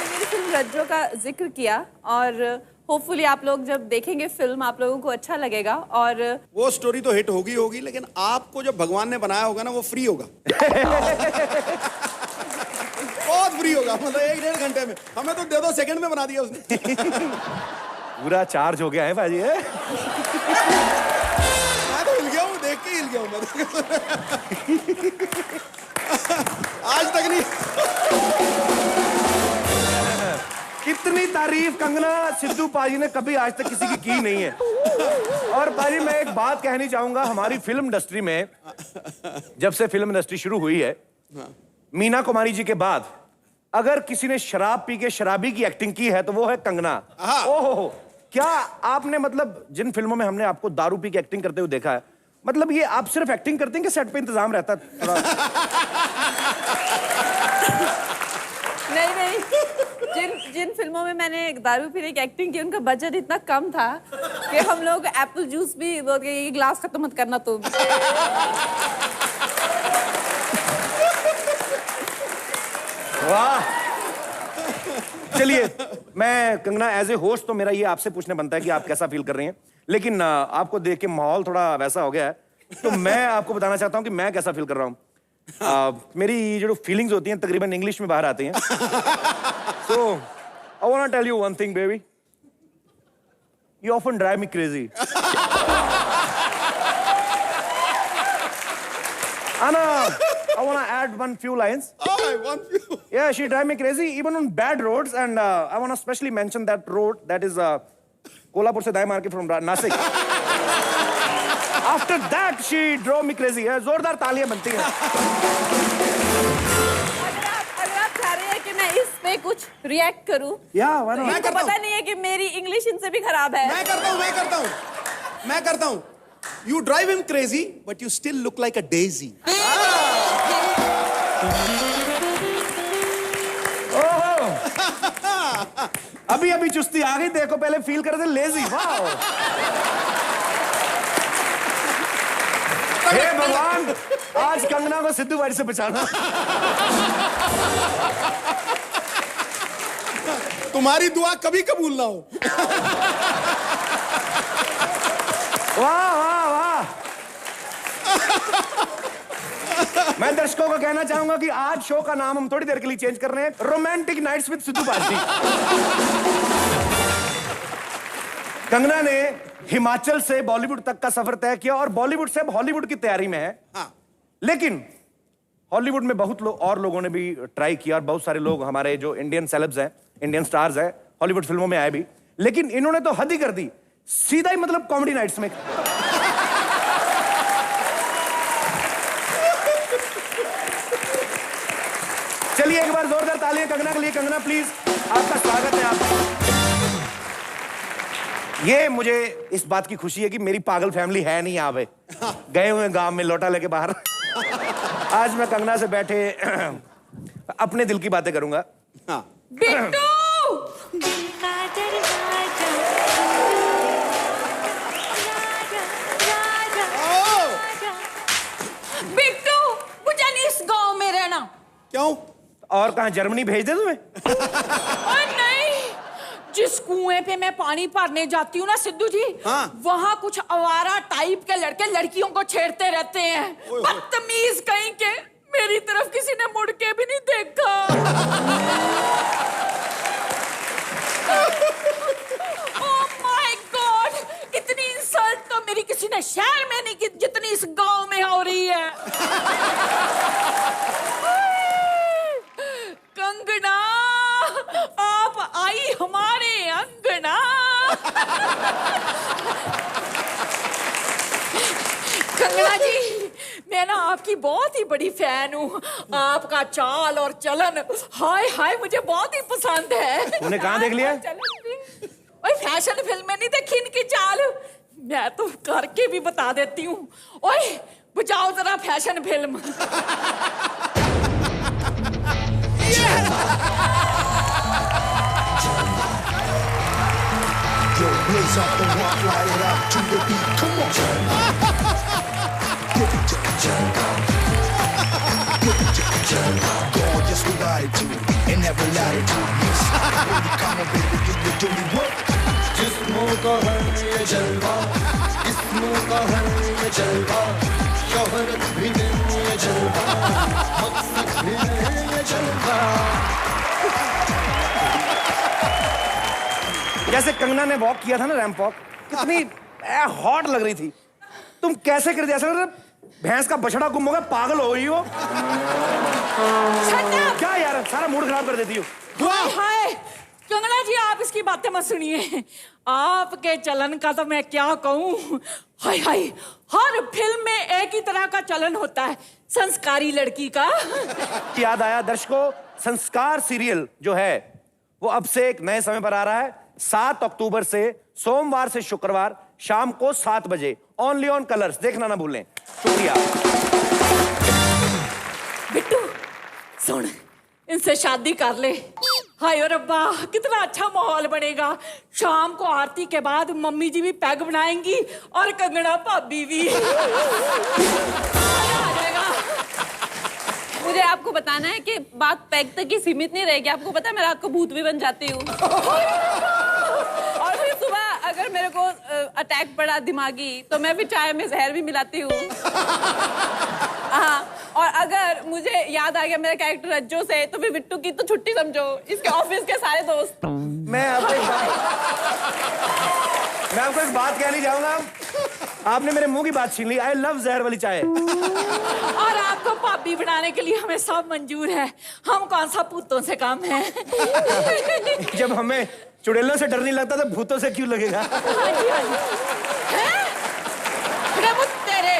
मेरी फिल्म रज्जो का जिक्र किया, और होपफुली आप लोग जब देखेंगे फिल्म आप लोगों को अच्छा लगेगा। और वो स्टोरी तो हिट होगी होगी, लेकिन आपको जब भगवान ने बनाया होगा ना, वो फ्री होगा। बहुत फ्री होगा, मतलब 1-1.5 घंटे में। हमें तो 2 सेकंड में बना दिया उसने। पूरा चार्ज हो गया है भाजी। है मैं तो हिल गया हूँ, देख के हिल गया हूँ मैं। आज तक नहीं। इतनी तारीफ कंगना सिद्धू पाजी ने कभी आज तक किसी की नहीं है। और पाजी, मैं एक बात कहनी चाहूंगा, हमारी फिल्म इंडस्ट्री में जब से फिल्म इंडस्ट्री शुरू हुई है, मीना कुमारी जी के बाद अगर किसी ने शराब पी के शराबी की एक्टिंग की है तो वो है कंगना। ओहो, क्या आपने, मतलब जिन फिल्मों में हमने आपको दारू पी के एक्टिंग करते हुए देखा है, मतलब ये आप सिर्फ एक्टिंग करते हैं कि सेट पे इंतजाम रहता है थोड़ा? नहीं, जिन फिल्मों में मैंने दारू पीने की एक्टिंग की, उनका बजट इतना कम था कि हम लोग एप्पल जूस भी बोल के ये ग्लास खत्म मत करना तुम। वाह। चलिए, मैं कंगना एज ए होस्ट तो मेरा ये आपसे पूछने बनता है कि आप कैसा फील कर रही हैं, लेकिन आपको देख के माहौल थोड़ा वैसा हो गया है, तो मैं आपको बताना चाहता हूं कि मैं कैसा फील कर रहा हूं। मेरी जो फीलिंग्स होती हैं तकरीबन इंग्लिश में बाहर आती हैं। So I want to tell you one thing baby, you often drive me crazy. Anna, I want to add one few lines. Oh, one few. Yeah, she drive me crazy even on bad roads, and I want to specially mention that road that is Kolhapur se दाएं मार के from Nasik. After that, she drove me crazy. जोरदार तालियां बनती हैं। अगर आप चाह रहे हैं कि मैं इस पे कुछ रिएक्ट करूं, Yeah, why not? मैं तो पता नहीं है कि मेरी इंग्लिश इनसे भी खराब है। मैं करता हूँ। You drive him crazy, but you still look like a daisy. अभी अभी चुस्ती आ गई, देखो पहले फील कर दे लेजी। वाह, हे भगवान, आज कंगना को सिद्धू भाई से बचाना। तुम्हारी दुआ कभी कबूल ना हो। वाह वाह वाह। मैं दर्शकों को कहना चाहूंगा कि आज शो का नाम हम थोड़ी देर के लिए चेंज कर रहे हैं, romantic nights with Sidhu paaji. Kangana ने हिमाचल से बॉलीवुड तक का सफर तय किया और बॉलीवुड से अब हॉलीवुड की तैयारी में है। लेकिन हॉलीवुड में बहुत और लोगों ने भी ट्राई किया और बहुत सारे लोग हमारे जो इंडियन सेलेब्स हैं, इंडियन स्टार्स हैं, हॉलीवुड फिल्मों में आए भी, लेकिन इन्होंने तो हद ही कर दी, सीधा ही मतलब कॉमेडी नाइट्स में। कंगना के लिए। कंगना प्लीज, आपका स्वागत है। आप ये मुझे इस बात की खुशी है कि मेरी पागल फैमिली है नहीं यहाँ पे, गए हुए गांव में लोटा लेके बाहर। आज मैं कंगना से बैठे अपने दिल की बातें करूंगा। हाँ। बिट्टू! बिट्टू, मुझे नहीं इस गांव में रहना। क्यों? और कहाँ, जर्मनी भेज दे तुम्हें? और नहीं, जिस कुएं पे मैं पानी भरने जाती हूँ ना सिद्धू जी, हाँ? वहाँ कुछ आवारा टाइप के लड़के लड़कियों को छेड़ते रहते हैं। बदतमीज कहीं के, मेरी तरफ किसी ने मुड़ के भी नहीं देखा। ओह माय गॉड, इतनी इंसल्ट तो मेरी किसी ने शहर में नहीं की जितनी इस गांव में हो रही है। कंगना, आप आई हमारे अंगना। कंगना जी, मैं ना आपकी बहुत ही बड़ी फैन हूँ। आपका चाल और चलन, हाय हाय, मुझे बहुत ही पसंद है। तूने कहाँ देख लिया? ओए, फैशन फिल्म में नहीं देखी इनकी चाल? मैं तो करके भी बता देती हूँ। ओए, बुझाओ जरा fashion film. Yo, blaze off the rock, light it up to the beat. Come on, give it to the jungle. Give it to the jungle. Gorgeous with attitude and every latitude. Yes, baby, come on, baby, give me do me work. जिस्मों का है ये जलवा, जिस्मों का है ये जलवा, शोहरत भी नहीं ये जलवा, मकसद भी नहीं ये जलवा। जैसे कंगना ने वॉक किया था ना, रैंप वॉक, कितनी हॉट लग रही थी। तुम कैसे कर दिया? ऐसा लग रहा भैंस का बछड़ा गुम हो गया, पागल हो गई हो। क्या यार, सारा मूड खराब कर देती हो। हाय कंगना जी, आप इसकी बातें मत सुनिए। आपके चलन का तो मैं क्या कहूँ। हाय हाय, हर फिल्म में एक ही तरह का चलन होता है, संस्कारी लड़की का। याद आया दर्शकों, संस्कार सीरियल जो है वो अब से एक नए समय पर आ रहा है। 7 अक्टूबर से सोमवार से शुक्रवार शाम को 7 बजे ओनली ऑन कलर्स, देखना ना भूलें। शुक्रिया। बिट्टू सुन, इनसे शादी कर ले। हाय रब्बा, कितना अच्छा माहौल बनेगा। शाम को आरती के बाद मम्मी जी भी पैग बनाएंगी और कंगना भाभी भी। मुझे आपको बताना है कि बात पैग तक ही सीमित नहीं रहेगी। आपको पता है मैं रात को भूत भी बन जाती हूँ। और फिर सुबह अगर मेरे को अटैक पड़ा दिमागी तो मैं भी चाय में जहर भी मिलाती हूँ। हाँ, और अगर मुझे याद आ गया मेरा कैरेक्टर रज्जो से, तो फिर बिट्टू की तो छुट्टी समझो, इसके ऑफिस के सारे दोस्त। मैं आपको एक बात कहनी चाहूंगा। आपने मेरे मुंह की बात छीन ली। आई लव जहर वाली चाय। और आपको भाभी बनाने के लिए हमें सब मंजूर है। हम कौन सा भूतों से काम है। जब हमें चुड़ैलों से डर नहीं लगता तो भूतों से क्यों लगेगा? हाँ जी, हाँ जी। तेरे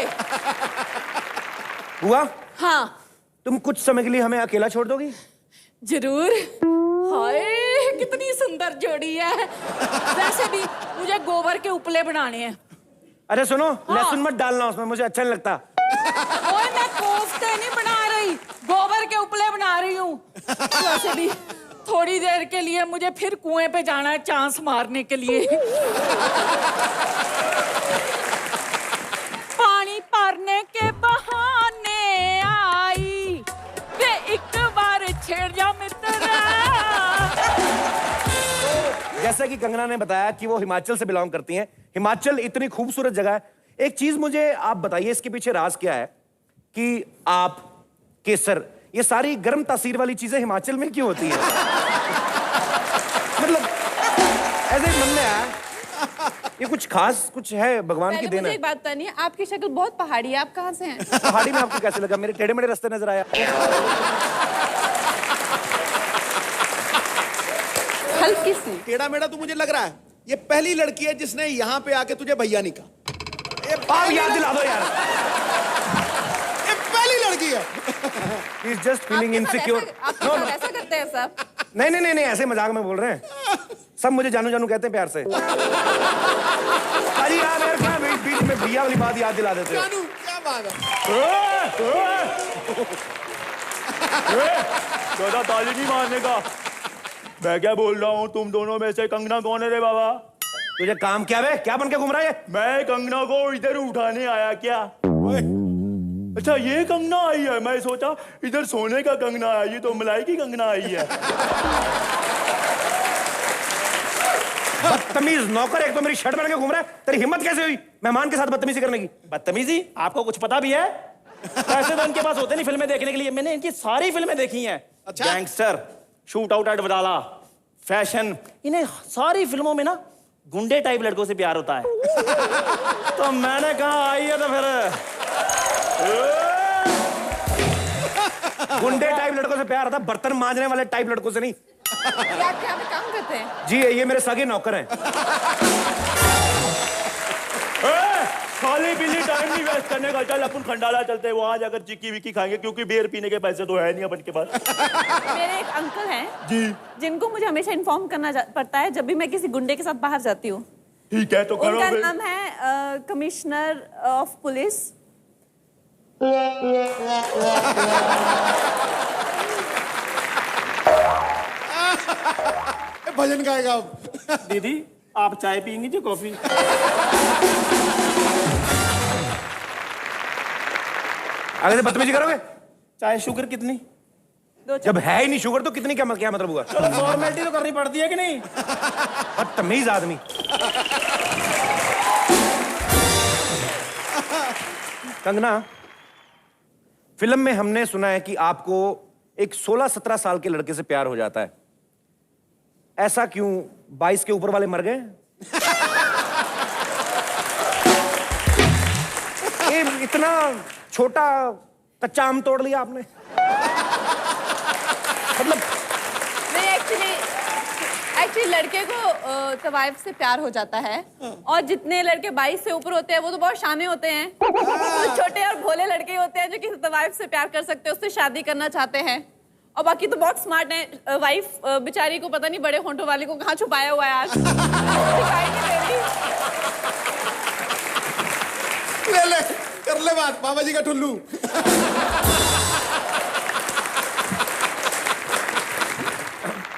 हुआ? हाँ। तुम कुछ समय के लिए हमें अकेला छोड़ दोगी? जरूर। हाय कितनी सुंदर जोड़ी है। वैसे भी मुझे गोबर के उपले बनाने हैं। अरे सुनो, लहसुन मत डालना उसमें, मुझे अच्छा नहीं लगता। ओए मैं कोफ्ते नहीं बना रही, गोबर के उपले बना रही हूँ। वैसे भी थोड़ी देर के लिए मुझे फिर कुएं पे जाना है चांस मारने के लिए। पानी भरने के बहाने आई वे एक बार छेड़ जा मित्रा। जैसा कि कंगना ने बताया कि वो हिमाचल से बिलोंग करती हैं। हिमाचल इतनी खूबसूरत जगह है। एक चीज मुझे आप बताइए, इसके पीछे राज क्या है कि आप, केसर, ये सारी गर्म तासीर वाली चीजें हिमाचल में क्यों होती है? मतलब ऐसे मन में आया, ये कुछ खास कुछ है, भगवान की देन है। मुझे एक बात बतानी है, आपकी शक्ल बहुत पहाड़ी है, आप कहाँ से हैं? पहाड़ी में आपको कैसे लगा? मेरे टेढ़े मेढ़े रास्ते नजर आया। हल्की सी टेढ़ा मेढ़ा तो मुझे लग रहा है ये पहली लड़की है जिसने यहाँ पे आके तुझे भैया नहीं कहा। आप याद दिला दो यार, ये पहली लड़की है। He's just feeling insecure। आप ऐसा करते हैं सब? नहीं नहीं नहीं नहीं, ऐसे मजाक में बोल रहे हैं। सब मुझे जानू जानू कहते हैं प्यार से। अरे यार क्या बीच में भैया वाली बात याद दिला देते हो। जानू क्या बात है? ज्यादा ताली नहीं मारने का। मैं क्या बोल रहा हूँ, तुम दोनों में से कंगना कौन है रे बाबा? तुझे काम क्या है? क्या बन के घूम रहा है? मैं कंगना को इधर उठाने आया क्या? अच्छा ये कंगना आई है, मैं सोचा इधर सोने का कंगना है, ये तो मलाई की कंगना आई है। बदतमीज नौकर, एक तो मेरी शर्ट पहन के घूम रहा है, तेरी हिम्मत कैसे हुई मेहमान के साथ बदतमीजी करने की? बदतमीजी? आपको कुछ पता भी है? पैसे तो इनके पास होते नहीं फिल्में देखने के लिए। मैंने इनकी सारी फिल्में देखी हैं। अच्छा? Gangster, shoot out at Wadala, fashion, इन्हें सारी फिल्मों में ना गुंडे टाइप लड़कों से प्यार होता है। तो मैंने कहा आई है तो फिर गुंडे टाइप लड़कों से प्यार होता, बर्तन मांजने वाले टाइप लड़कों से नहीं। क्या क्या काम करते हैं? जी ये मेरे सगे नौकर हैं। खाली पीली टाइम नहीं वेस्ट करने का। चल अपन खंडाला चलते हैं, वहां जाकर चिक्की विक्की खाएंगे, क्योंकि बियर पीने के पैसे तो है नहीं अपन के पास। मेरे एक अंकल हैं जी, जिनको मुझे हमेशा इन्फॉर्म करना पड़ता है जब भी मैं किसी गुंडे के साथ बाहर जाती हूँ। ठीक है तो करो। उनका नाम है कमिश्नर ऑफ पुलिस। भजन गाएगा अब। दीदी आप चाय पियेंगी जो कॉफी? आगे से बदतमीजी करोगे? चाय शुगर कितनी? जब है ही नहीं शुगर तो कितनी क्या मतलब हुआ? चलो फॉर्मेलिटी तो करनी पड़ती है कि नहीं? बदतमीज आदमी। कंगना, फिल्म में हमने सुना है कि आपको एक 16-17 साल के लड़के से प्यार हो जाता है। ऐसा क्यों? 22 के ऊपर वाले मर गए? ये इतना छोटा कच्चा आम तोड़ लिया आपने? मतलब नहीं, एक्चुअली लड़के को तवाइफ से प्यार हो जाता है, और जितने लड़के 22 से ऊपर होते हैं वो तो बहुत शाने होते हैं। तो छोटे और भोले लड़के होते हैं जो किसी तवाइफ से प्यार कर सकते हैं, उससे शादी करना चाहते हैं। और बाकी तो बहुत स्मार्ट हैं। वाइफ बेचारी को पता नहीं बड़े होंठों वाली को कहाँ छुपाया हुआ है आज। दिखाई नहीं दे रही। ले कर ले बात, बाबा जी का टुल्लू।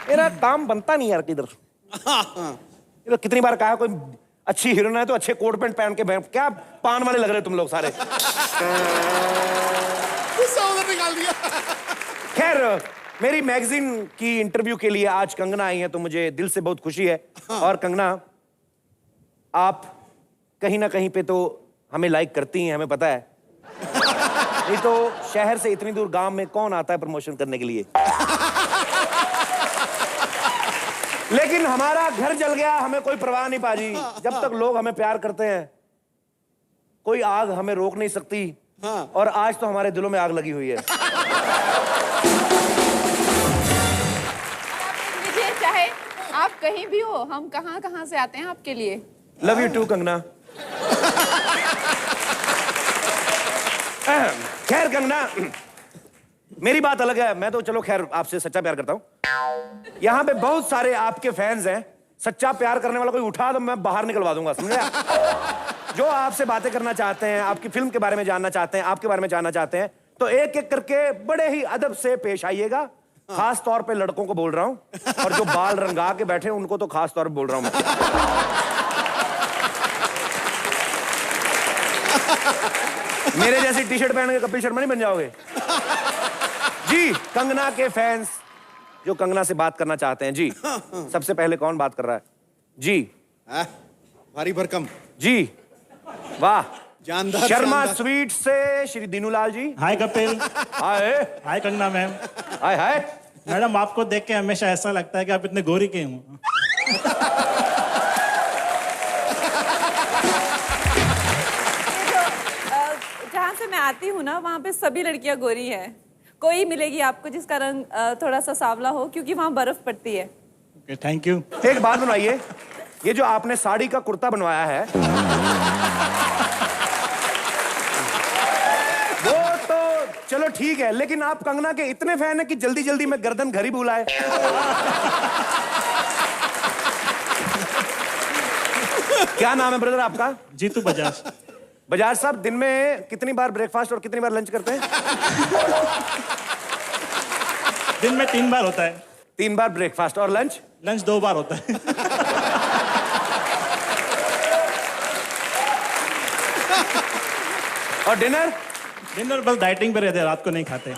मेरा काम बनता नहीं यार किधर। ये कितनी बार कहा कोई अच्छी हीरोइन है तो अच्छे कोट पैंट पहन के क्या पान वाले लग रहे तुम लोग सारे। निकाल दिया। खैर मेरी मैगजीन की इंटरव्यू के लिए आज कंगना आई है तो मुझे दिल से बहुत खुशी है। और कंगना, आप कहीं ना कहीं पे तो हमें लाइक करती हैं, हमें पता है। नहीं तो शहर से इतनी दूर गांव में कौन आता है प्रमोशन करने के लिए? लेकिन हमारा घर जल गया, हमें कोई परवाह नहीं पाजी। जब तक लोग हमें प्यार करते हैं कोई आग हमें रोक नहीं सकती। और आज तो हमारे दिलों में आग लगी हुई है। चाहे आप कहीं भी हो, हम कहां से आते हैं आपके लिए। Love you too Kangana. खैर कंगना, मेरी बात अलग है। मैं तो चलो खैर आपसे सच्चा प्यार करता हूं। यहां पे बहुत सारे आपके फैंस हैं। सच्चा प्यार करने वाला कोई उठा तो मैं बाहर निकलवा दूंगा, समझे? जो आपसे बातें करना चाहते हैं, आपकी फिल्म के बारे में जानना चाहते हैं, आपके बारे में जानना चाहते हैं, तो एक एक करके बड़े ही अदब से पेश आइएगा। खास तौर पे लड़कों को बोल रहा हूं, और जो बाल रंगा के बैठे उनको तो खास तौर पे बोल रहा हूं मैं। मेरे जैसी टी शर्ट पहन के कपिल शर्मा नहीं बन जाओगे जी। कंगना के फैंस जो कंगना से बात करना चाहते हैं जी, सबसे पहले कौन बात कर रहा है जी? भारी भरकम जी, वाह। जानदार शर्मा जानदार। स्वीट से श्री दीनूलाल जी। हाय कपिल। हाय हाय कंगना मैम। हाय हाय मैडम, आपको देख के हमेशा ऐसा लगता है कि आप इतने गोरी के हो। जहाँ से मैं आती हूँ ना, वहाँ पे सभी लड़कियाँ गोरी हैं। कोई मिलेगी आपको जिसका रंग थोड़ा सा सांवला हो, क्योंकि वहाँ बर्फ पड़ती है। Thank you. एक बात बनवाइए, ये जो आपने साड़ी का कुर्ता बनवाया है वो तो चलो ठीक है, लेकिन आप कंगना के इतने फैन हैं कि जल्दी जल्दी में गर्दन घर ही भूलाए। क्या नाम है ब्रदर आपका? जीतू बजाज। बजाज साहब, दिन में कितनी बार ब्रेकफास्ट और कितनी बार लंच करते हैं? दिन में 3 बार होता है। 3 बार ब्रेकफास्ट और लंच? लंच 2 बार होता है। और डिनर? डिनर बस डाइटिंग पे रहते हैं, रात को नहीं खाते।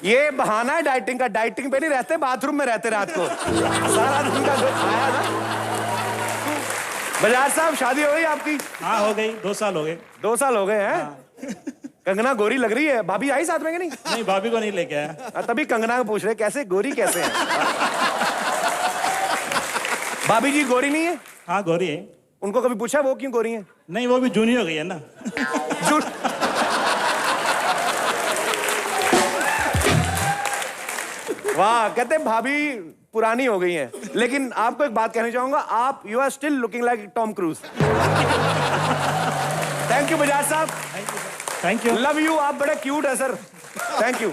ये बहाना है डाइटिंग का। डाइटिंग पे नहीं रहते, बाथरूम में रहते रात को। सारा दिन का जो खाया ना। बजाज साहब, शादी हो गई आपकी? हाँ, हो गई। 2 साल हो गए। 2 साल हो गए हैं? कंगना गोरी लग रही है। भाभी आई साथ में कि नहीं? नहीं, भाभी को नहीं लेके आया। तभी कंगना को पूछ रहे कैसे गोरी कैसे है। भाभी जी गोरी नहीं है? हाँ, गोरी है। उनको कभी पूछा वो क्यों गोरी है? नहीं, वो भी जूनी हो गई है ना। वाह, कहते हैं भाभी पुरानी हो गई हैं। लेकिन आपको एक बात कहना चाहूंगा, आप you are still looking like Tom Cruise. Thank you Bajaj साहब। Thank you. Love you. आप बड़े क्यूट है सर। Thank you.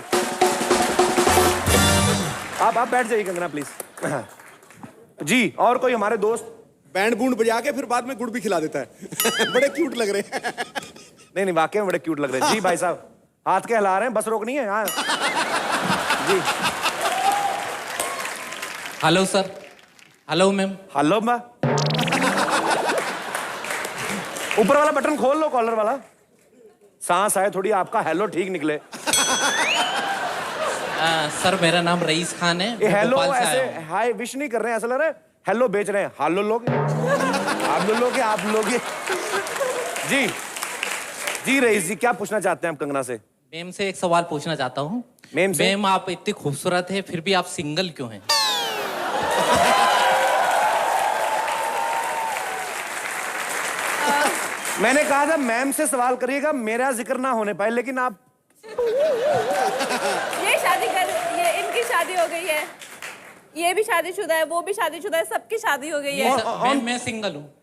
आप बैठ जाइए कंगना प्लीज। जी, और कोई हमारे दोस्त? बैंड बूंड बजा के फिर बाद में गुड़ भी खिला देता है। बड़े क्यूट लग रहे हैं। नहीं, वाकई में बड़े क्यूट लग रहे हैं। जी भाई साहब, हाथ के हिला रहे हैं, बस रोकनी है। हाँ जी। Hello sir. Hello ma'am. Hello ma'am. ऊपर वाला बटन खोल लो, कॉलर वाला। सांस आए थोड़ी, आपका हेलो ठीक निकले। सर, मेरा नाम रईस खान है। ये हेलो ऐसे हाय विश नहीं कर रहे हैं, ऐसा लग रहा है हेलो बेच रहे हैं। हालो लोग, आप लोग, आप लोग। जी जी रईस जी, क्या पूछना चाहते हैं आप कंगना से? मैम से एक सवाल पूछना चाहता हूँ। मैम से? मैम, आप इतनी खूबसूरत है, फिर भी आप सिंगल क्यों हैं? मैंने कहा था मैम से सवाल करिएगा, मेरा जिक्र ना होने पाए, लेकिन आप ये शादी कर, ये इनकी शादी हो गई है, ये भी शादीशुदा है, वो भी शादीशुदा है, सबकी शादी हो गई है। मैं सिंगल हूँ।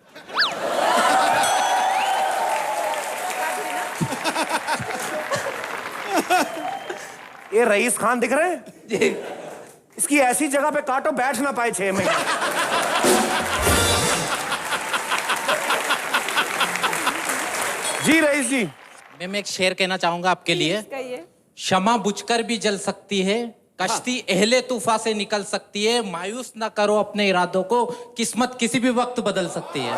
ये रईस खान दिख रहे हैं? इसकी ऐसी जगह पे काटो बैठ ना पाए 6 महीने। जी रईस जी। मैं एक शेर कहना चाहूंगा आपके लिए। क्षमा बुझकर भी जल सकती है, कश्ती अहले तूफा से निकल सकती है, मायूस ना करो अपने इरादों को, किस्मत किसी भी वक्त बदल सकती है।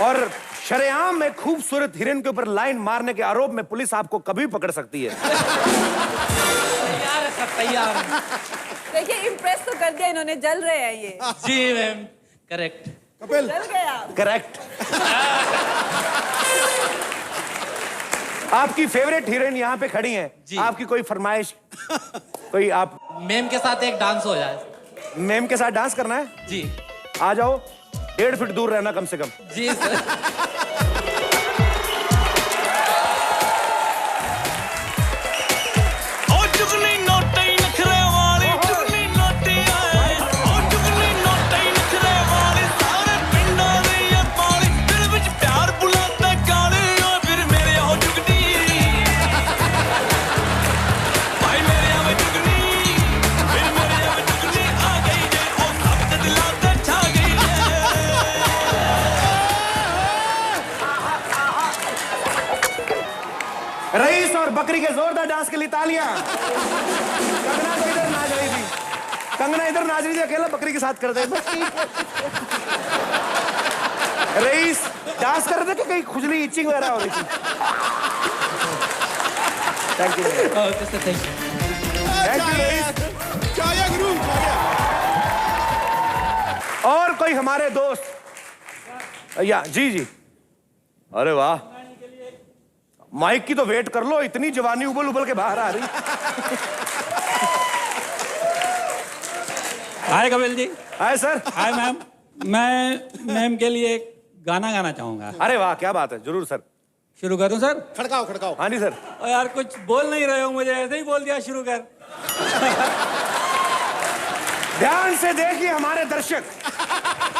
और शरेआम एक खूबसूरत हिरन के ऊपर लाइन मारने के आरोप में पुलिस आपको कभी पकड़ सकती है। तैयार है सब, तैयार है। देखिए, इम्प्रेस तो कर दिया इन्होंने, जल रहे हैं ये। जी मैम, करेक्ट। कपिल, जल गया। करेक्ट। आपकी फेवरेट हीरोइन यहाँ पे खड़ी हैं। आपकी कोई फरमाइश? कोई आप मैम के साथ एक डांस हो जाए। मैम के साथ डांस करना है? जी। आ जाओ, 1.5 फीट दूर रहना कम से कम। जी सर। रईस और बकरी के जोरदार डांस के लिए तालियां। कंगना तो इधर नाच रही थी, कंगना इधर नाच रही थी, अकेला बकरी के साथ कर दे। रईस डांस कर रहे थे कि कहीं खुजली इचिंग वगैरह हो रही थी? Thank you. Okay sir, thank you. Thank you Rais. चाया गुरु, चाया। और कोई हमारे दोस्त? या जी जी। अरे वाह, माइक की तो वेट कर लो, इतनी जवानी उबल उबल के बाहर आ रही। Hi Kapil ji. Hi sir. Hi ma'am. मैं मैम के लिए एक गाना गाना चाहूंगा। अरे वाह, क्या बात है, जरूर सर। शुरू करूं सर? खड़काओ खड़काओ। हाँ जी सर। और यार कुछ बोल नहीं रहे हो, मुझे ऐसे ही बोल दिया शुरू कर। ध्यान से देखिए हमारे दर्शक,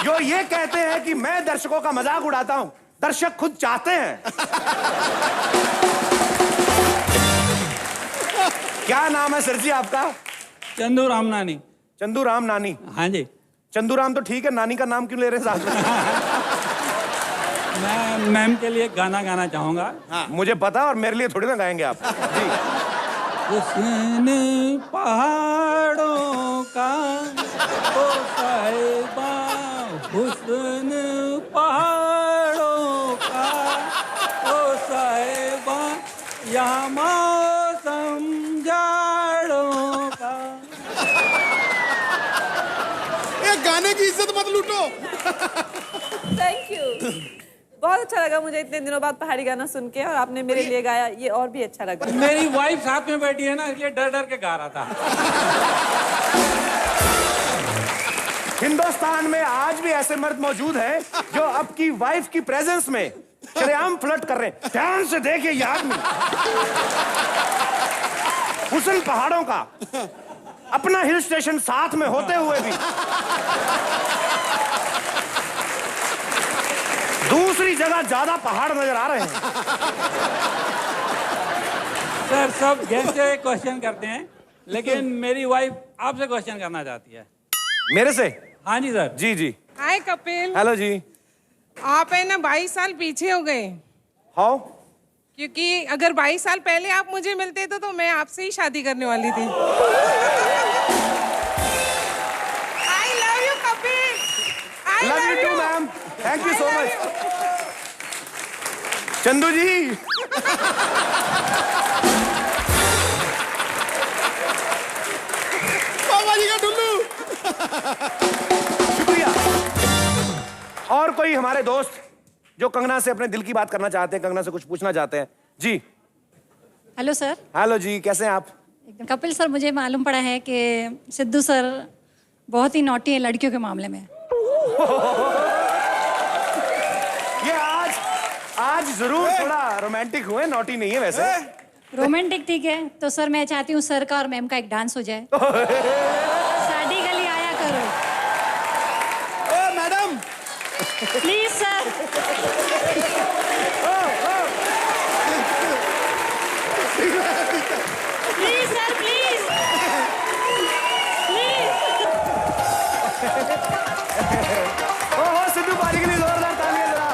जो ये कहते हैं कि मैं दर्शकों का मजाक उड़ाता हूं, दर्शक खुद चाहते हैं। क्या नाम है सर जी आपका? चंदू राम नानी। चंदू राम नानी? हाँ जी। चंदू राम तो ठीक है, नानी का नाम क्यों ले रहे हैं साथ में? मैं मैम के लिए गाना गाना चाहूंगा। हाँ, मुझे पता, और मेरे लिए थोड़ी ना गाएंगे आप जी। हुस्न पहाड़ों का ओ साहिबा, हुस्न पहाड़ों का ओ साहिबा, यहाँ मौसम जाड़ों का। ये गाने की इज्जत मत लूटो। थैंक यू, बहुत अच्छा लगा मुझे इतने दिनों बाद पहाड़ी गाना सुन के, और आपने मेरे लिए गाया, ये और भी अच्छा लगा। मेरी वाइफ साथ में बैठी है ना, इसलिए डर डर के गा रहा था। हिंदुस्तान में आज भी ऐसे मर्द मौजूद हैं जो आपकी वाइफ की प्रेजेंस में शरेआम फ्लर्ट कर रहे हैं। ध्यान से देखिए ये आदमी, हुस्न पहाड़ों का, अपना हिल स्टेशन साथ में होते हुए भी दूसरी जगह ज्यादा पहाड़ नजर आ रहे हैं। सर सब गेस्ट से क्वेश्चन करते हैं, लेकिन मेरी वाइफ आपसे क्वेश्चन करना चाहती है। मेरे से? हाँ जी सर। जी जी। हाय कपिल। हेलो जी। आप है ना 22 साल पीछे हो गए। हाउ? क्योंकि अगर 22 साल पहले आप मुझे मिलते तो मैं आपसे ही शादी करने वाली थी। I love you Kapil. I love you too ma'am, thank you so much. Chandu ji. बाबा जी का टुल्लू। शुक्रिया। और कोई हमारे दोस्त जो कंगना से अपने दिल की बात करना चाहते हैं, कंगना से कुछ पूछना चाहते हैं? जी। Hello sir. हेलो जी, कैसे हैं आप? कपिल सर, मुझे मालूम पड़ा है कि सिद्धू सर बहुत ही नॉटी है लड़कियों के मामले में। ये आज जरूर थोड़ा रोमांटिक हुए, नॉटी नहीं है वैसे। रोमांटिक ठीक है, तो सर मैं चाहती हूँ सर का और मैम का एक डांस हो जाए। शादी गली आया करो। Oh madam, please sir. Please sir, please ओहो, सिद्धू पाजी के लिए जोरदार तालियां जरा।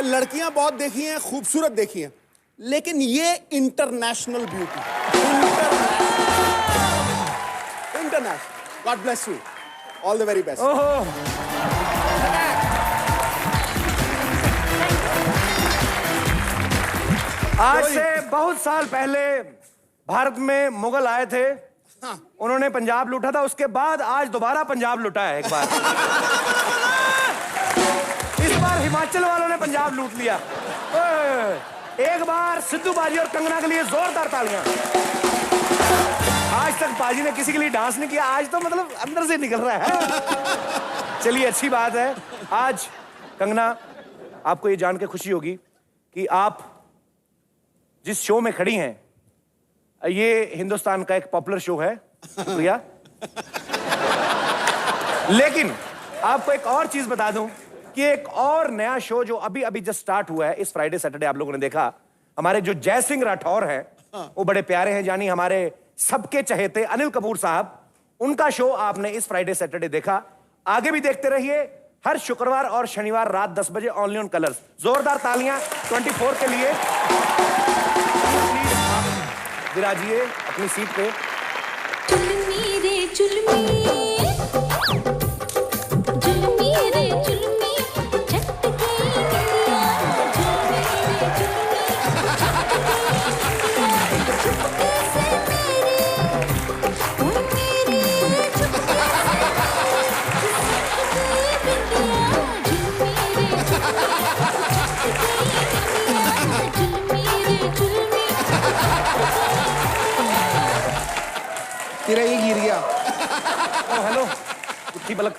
लड़कियां बहुत देखी हैं, खूबसूरत देखी हैं, लेकिन ये international beauty, international. God bless you, all the very best. आज से बहुत साल पहले भारत में मुगल आए थे। हाँ। उन्होंने पंजाब लूटा था, उसके बाद आज दोबारा पंजाब लूटा है एक बार। इस बार हिमाचल वालों ने पंजाब लूट लिया। एक बार सिद्धू बाजी और कंगना के लिए जोरदार तालियां। आज तक बाजी ने किसी के लिए डांस नहीं किया, आज तो मतलब अंदर से निकल रहा है। चलिए, अच्छी बात है। आज कंगना, आपको ये जान के खुशी होगी कि आप जिस शो में खड़ी हैं, ये हिंदुस्तान का एक पॉपुलर शो है। शुक्रिया। लेकिन आपको एक और चीज बता दूं कि एक और नया शो जो अभी अभी जस्ट स्टार्ट हुआ है, इस फ्राइडे सैटरडे आप लोगों ने देखा, हमारे जो जय सिंह राठौर हैं, वो बड़े प्यारे हैं, यानी हमारे सबके चहेते अनिल कपूर साहब, उनका शो आपने इस फ्राइडे सैटरडे देखा। आगे भी देखते रहिए, हर शुक्रवार और शनिवार रात 10 बजे ओनली ऑन कलर्स। जोरदार तालियां 24 के लिए। प्लीज आप विराजिए अपनी सीट पे। चुलमी रे चुलमी, चुलमी रे चुलमी, गुत्थी पलक,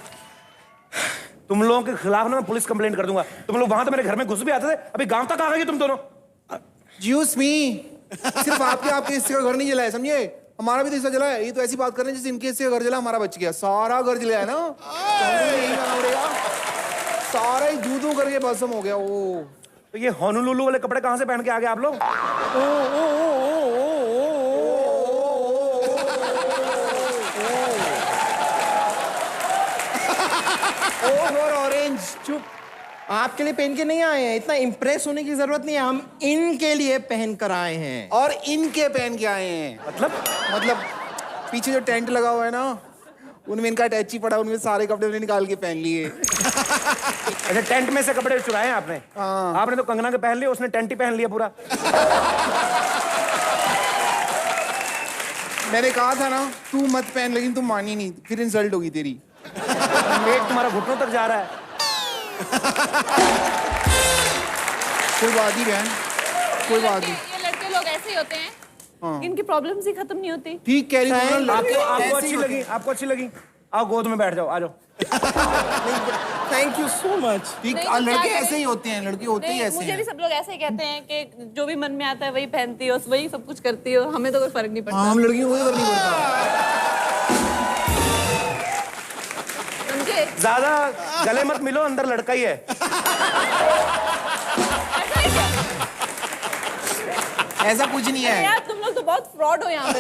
तुम लोगों के खिलाफ ना मैं पुलिस कंप्लेंट कर दूंगा। तुम लोग वहां तो मेरे घर में घुस भी आते थे, अभी गांव तक आ गए तुम दोनों। ज्यूस मी, सिर्फ आपके हिस्से का घर नहीं जला है, समझे? हमारा भी तो हिस्सा जला है। ये तो ऐसी बात कर रहे हैं जैसे इनके हिस्से का घर जला, हमारा बच गया। सारा घर जला है ना, यही करना पड़ेगा। सारा ही दूधों करके भस्म हो गया। ओ तो ये होनोलुलु वाले कपड़े कहाँ से पहन के आ गए आप लोग? ऑरेंज चुप, आपके लिए पहन के नहीं आए हैं। इतना इम्प्रेस होने की जरूरत नहीं है, हम इनके लिए पहन कर आए हैं। और इनके पहन के आए हैं। मतलब पीछे जो टेंट लगा हुआ है ना, उनमें इनका अटैची पड़ा, उनमें सारे कपड़े उन्हें निकाल के पहन लिए। अच्छा, टेंट में से कपड़े चुराए हैं आपने? हाँ। आपने तो कंगना के पहन लिए, उसने टेंट ही पहन लिया पूरा। मैंने कहा था ना तू मत पहन, लेकिन तुम मानी नहीं, फिर इंसल्ट होगी तेरी। वेट तुम्हारा घुटनों तक जा रहा है। कोई बात नहीं बहन, कोई बात नहीं। ये लड़के लोग ऐसे ही होते हैं, इनकी प्रॉब्लम्स ही खत्म नहीं होती। ठीक कह रही हूँ। आपको अच्छी लगी? आपको अच्छी लगी? आओ गोद में बैठ जाओ, आ जाओ। Thank you so much. ठीक, लड़के ऐसे ही होते हैं, लड़के होते ही ऐसे मुझे हैं। भी सब लोग ऐसे ही कहते हैं कि जो भी मन में आता है वही पहनती हो, वही सब कुछ करती हो, हमें तो कोई फर्क नहीं पड़ता। हम लड़कियों को कोई फर्क नहीं पड़ता। ज्यादा गले मत मिलो, अंदर लड़का ही है। ऐसा कुछ नहीं है यार, तुम लोग तो बहुत फ्रॉड हो यहाँ पे।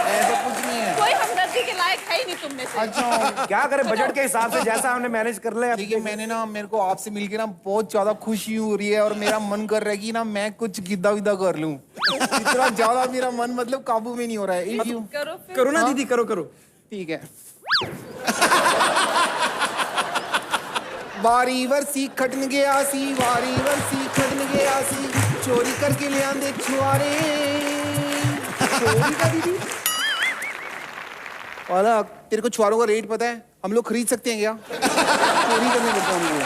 ऐसा कुछ नहीं है, कोई हमदर्दी के लायक है ही नहीं तुम में से। अच्छा क्या करें, बजट के हिसाब से जैसा हमने मैनेज कर लिया। ठीक है, मेरे को आपसे मिलके ना बहुत ज्यादा खुशी हो रही है, और मेरा मन कर रहा है कि ना मैं कुछ गिद्दा विदा कर लूं। इतना ज्यादा मेरा मन मतलब काबू में नहीं हो रहा है। करो ना दीदी, करो। ठीक है। वारी वर्सी खटन गया सी, वारी वर्सी खटन गया सी, चोरी करके ले आंदे छुआरे। चोरी का दीदी? वाला तेरे को छुआरों का रेट पता है? हम लोग खरीद सकते हैं क्या? चोरी करने लगता हूँ मुझे,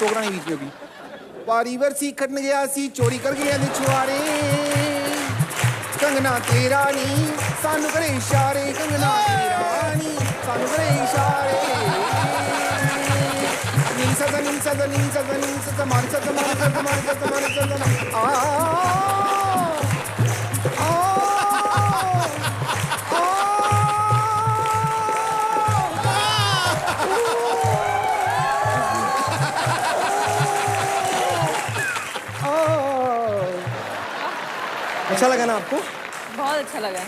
टोकरा नहीं बीच में भी। वारी वर्सी खटन गया सी, चोरी करके ले आंदे छुआरे। कंगना तेरा नी सानू करे इशारे, कंगना तेरा नी सानू करे इशारे। अच्छा लगा ना आपको? बहुत अच्छा लगा।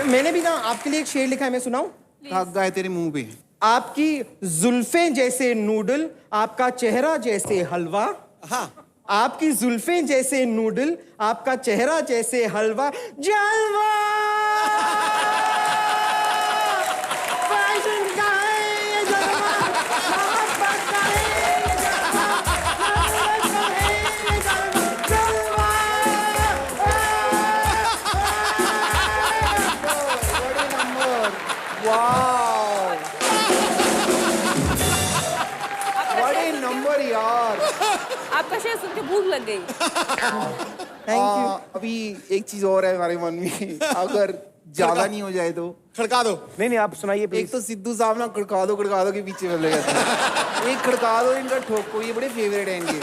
मैंने भी ना आपके लिए एक शेर लिखा है, मैं सुनाऊं? धागा है तेरे मुंह पे। आपकी जुल्फें जैसे नूडल, आपका चेहरा जैसे हलवा। हाँ, आपकी जुल्फें जैसे नूडल, आपका चेहरा जैसे हलवा। जलवा आपका शेर सुन के भूख लग गई। Thank you. अभी एक चीज और है हमारे मन में, अगर ज्यादा नहीं हो जाए तो खड़का दो। नहीं आप सुनाइए प्लीज। एक तो सिद्धू साहब ना खड़का दो के पीछे चले जाते हैं। एक खड़का दो, इनका ठोको, ये बड़े फेवरेट हैं इनके।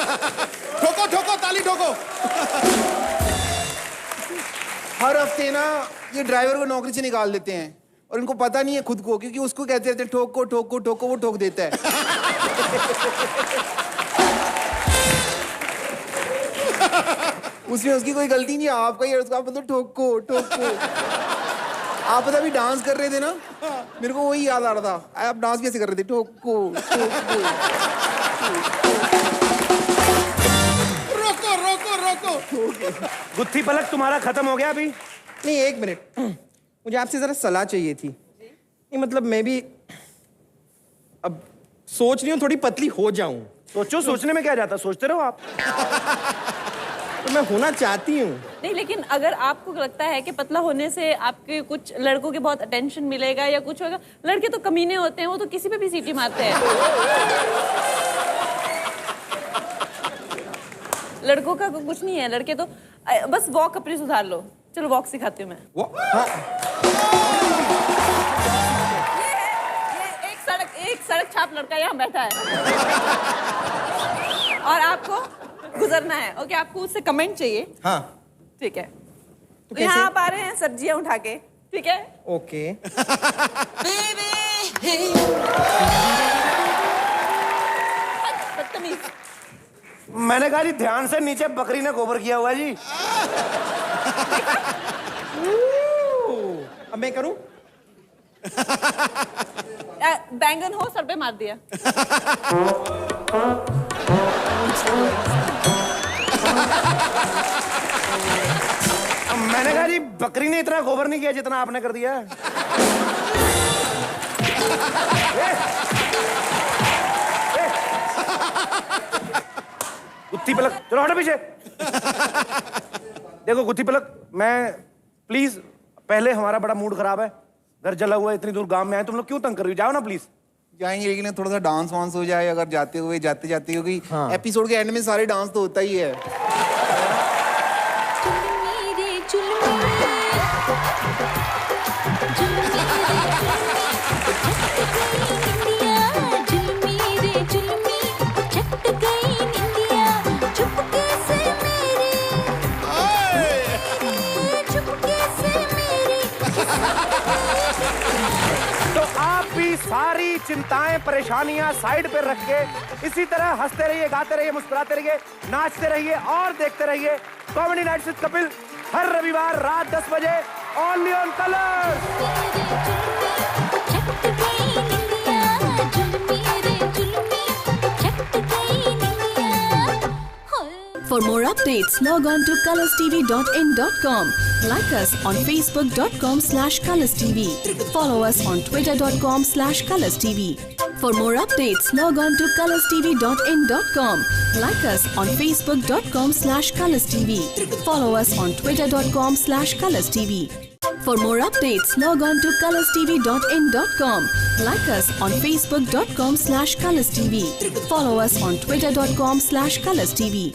ठोको ताली ठोको। हर हफ्ते ना ये ड्राइवर को नौकरी से निकाल देते हैं, और इनको पता नहीं है खुद को, क्योंकि उसको कहते रहते हैं ठोको, वो ठोक देता है। उसमें उसकी कोई गलती नहीं है, आपका ही उसका मतलब ठोको। आप पता भी डांस कर रहे थे ना, मेरे को वही याद आ रहा था। आप डांस कैसे कर रहे थे? ठोको। रोको। गुत्थी पलक तुम्हारा खत्म हो गया अभी? नहीं, एक मिनट, मुझे आपसे जरा सलाह चाहिए थी। नहीं मतलब मैं भी अब सोच रही हूँ थोड़ी पतली हो जाऊं। सोचो, सोचने में क्या जाता, सोचते रहो आप। तो मैं होना चाहती हूँ। नहीं, लेकिन अगर आपको लगता है कि पतला होने से आपके कुछ लड़कों के बहुत अटेंशन मिलेगा या कुछ होगा, लड़के तो कमीने होते हैं, वो तो किसी पे भी सीटी मारते हैं। लड़कों का कुछ नहीं है, लड़के तो बस वॉक अपनी सुधार लो। चलो वॉक सिखाती हूँ मैं। ये एक सड़क छाप लड़का यहाँ बैठा है और आपको गुजरना है। ओके, आपको उससे कमेंट चाहिए। हाँ ठीक है, तो यहाँ आप आ रहे हैं सब्जियां उठा के, ठीक है? ओके। बदतमीज। मैंने कहा जी ध्यान से, नीचे बकरी ने गोबर किया हुआ है जी। अब मैं करूं? बैंगन हो सर पे मार दिया। मैंने कहा जी बकरी ने इतना गोबर नहीं किया जितना आपने कर दिया। गुत्थी पलक, चलो हटो पीछे। देखो गुत्थी पलक, मैं प्लीज, पहले हमारा बड़ा मूड खराब है, घर जला हुआ है, इतनी दूर गांव में आए, तुम लोग क्यों तंग कर रही हो? जाओ ना प्लीज। जाएंगे, लेकिन थोड़ा सा डांस वांस हो जाए अगर जाते हुए जाते जाते, क्योंकि एपिसोड के एंड में सारे डांस तो होता ही है। सारी चिंताएं परेशानियां साइड पे रख के इसी तरह हंसते रहिए, गाते रहिए, मुस्कुराते रहिए, नाचते रहिए और देखते रहिए कॉमेडी नाइट्स विद कपिल हर रविवार रात 10 बजे only on colours. For more updates, log on to colorstv.in.com. Like us on facebook.com/colorstv. Follow us on twitter.com/colorstv. For more updates, log on to colorstv.in.com. Like us on facebook.com/colorstv. Follow us on twitter.com/colorstv. For more updates, log on to colorstv.in.com. Like us on facebook.com/colorstv. Follow us on twitter.com/colorstv.